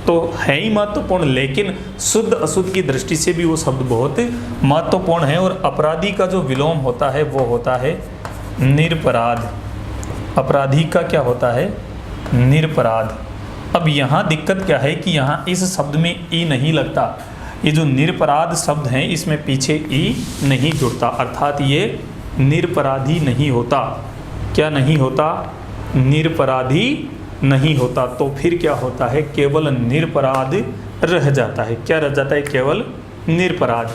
तो है ही महत्वपूर्ण, लेकिन शुद्ध अशुद्ध की दृष्टि से भी वो शब्द बहुत महत्वपूर्ण है। और अपराधी का जो विलोम होता है वो होता है निरपराध। अपराधी का क्या होता है? निरपराध। अब यहाँ दिक्कत क्या है कि यहाँ इस शब्द में ई नहीं लगता। ये जो निरपराध शब्द हैं इसमें पीछे ई नहीं जुड़ता, अर्थात ये निरपराधी नहीं होता। क्या नहीं होता? निरपराधी नहीं होता। तो फिर क्या होता है? केवल निरपराध रह जाता है। क्या रह जाता है? केवल निरपराध।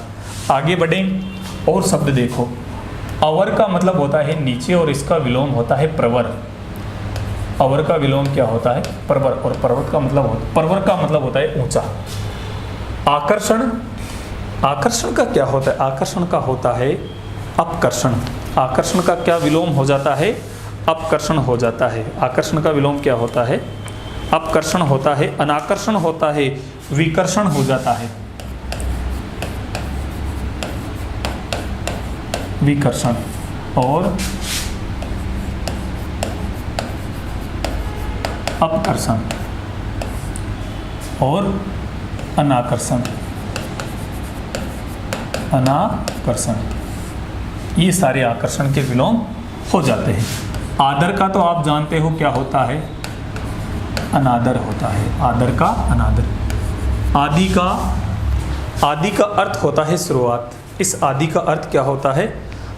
आगे बढ़ें और शब्द देखो। अवर का मतलब होता है नीचे, और इसका विलोम होता है प्रवर। अवर का विलोम क्या होता है? प्रवर। और प्रवर का मतलब होता है ऊंचा। आकर्षण, आकर्षण का क्या होता है? आकर्षण का होता है अपकर्षण। आकर्षण का क्या विलोम हो जाता है? अपकर्षण हो जाता है। आकर्षण का विलोम क्या होता है? अपकर्षण होता है। अनाकर्षण होता है विकर्षण हो जाता है। विकर्षण। और अपकर्षण। और अनाकर्षण। अनाकर्षण, ये सारे आकर्षण के विलोम हो जाते हैं। आदर का तो आप जानते हो क्या होता है, अनादर होता है। आदर का अनादर। आदि का अर्थ होता है शुरुआत। इस आदि का अर्थ क्या होता है,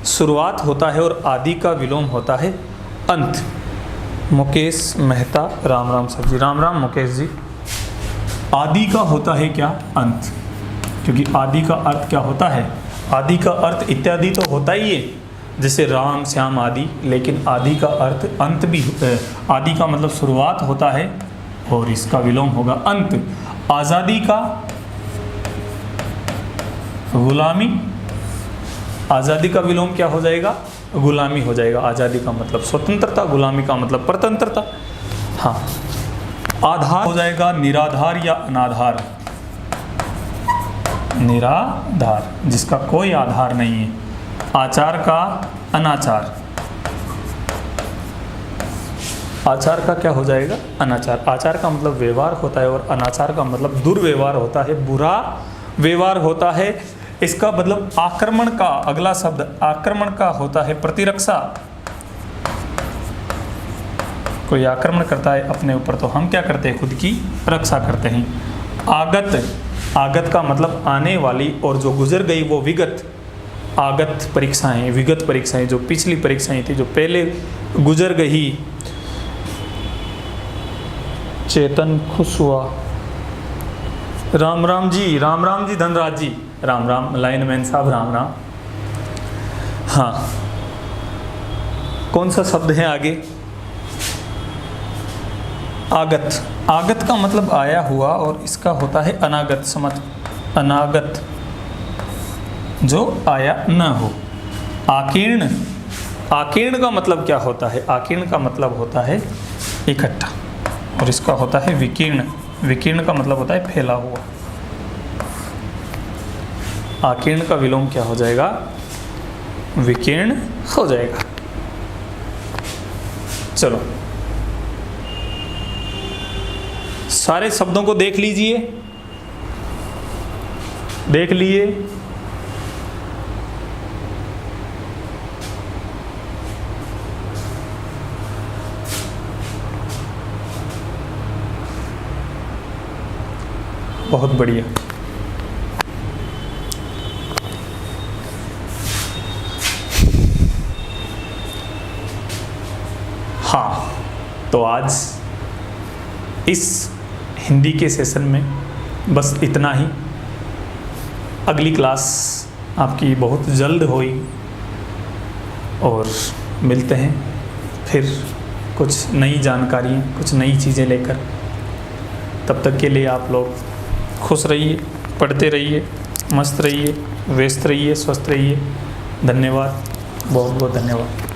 शुरुआत होता है, और आदि का विलोम होता है अंत। मुकेश मेहता, राम राम सर जी। राम राम मुकेश जी। आदि का होता है क्या, अंत, क्योंकि आदि का अर्थ क्या होता है, आदि का अर्थ इत्यादि तो होता ही है, जैसे राम श्याम आदि, लेकिन आदि का अर्थ अंत भी। आदि का मतलब शुरुआत होता है और इसका विलोम होगा अंत। आज़ादी का गुलामी, आज़ादी का विलोम क्या हो जाएगा, गुलामी हो जाएगा। आज़ादी का मतलब स्वतंत्रता, गुलामी का मतलब परतंत्रता। हाँ, आधार हो जाएगा निराधार या अनाधार। निराधार, जिसका कोई आधार नहीं है। आचार का अनाचार। आचार का क्या हो जाएगा, अनाचार। आचार का मतलब व्यवहार होता है और अनाचार का मतलब दुर्व्यवहार होता है, बुरा व्यवहार होता है। इसका मतलब आक्रमण का, अगला शब्द आक्रमण का होता है प्रतिरक्षा। कोई आक्रमण करता है अपने ऊपर तो हम क्या करते हैं, खुद की रक्षा करते हैं। आगत, आगत का मतलब आने वाली, और जो गुजर गई वो विगत। आगत परीक्षाएं, विगत परीक्षाएं, जो पिछली परीक्षाएं थी, जो पहले गुजर गई। चेतन खुश हुआ, राम राम जी। राम राम जी धनराज जी, राम राम लाइनमैन साहब, राम राम। हाँ, कौन सा शब्द है आगे, आगत। आगत का मतलब आया हुआ, और इसका होता है अनागत। समझ, अनागत जो आया न हो। आकीर्ण, आकीर्ण का मतलब क्या होता है, आकीर्ण का मतलब होता है इकट्ठा, और इसका होता है विकीर्ण। विकीर्ण का मतलब होता है फैला हुआ। आकीर्ण का विलोम क्या हो जाएगा, विकीर्ण हो जाएगा। चलो, सारे शब्दों को देख लीजिए, देख लिए। बहुत बढ़िया। हाँ, तो आज इस हिंदी के सेशन में बस इतना ही। अगली क्लास आपकी बहुत जल्द होगी, और मिलते हैं फिर कुछ नई जानकारी, कुछ नई चीज़ें लेकर। तब तक के लिए आप लोग खुश रहिए, पढ़ते रहिए, मस्त रहिए, व्यस्त रहिए, स्वस्थ रहिए। धन्यवाद, बहुत बहुत धन्यवाद।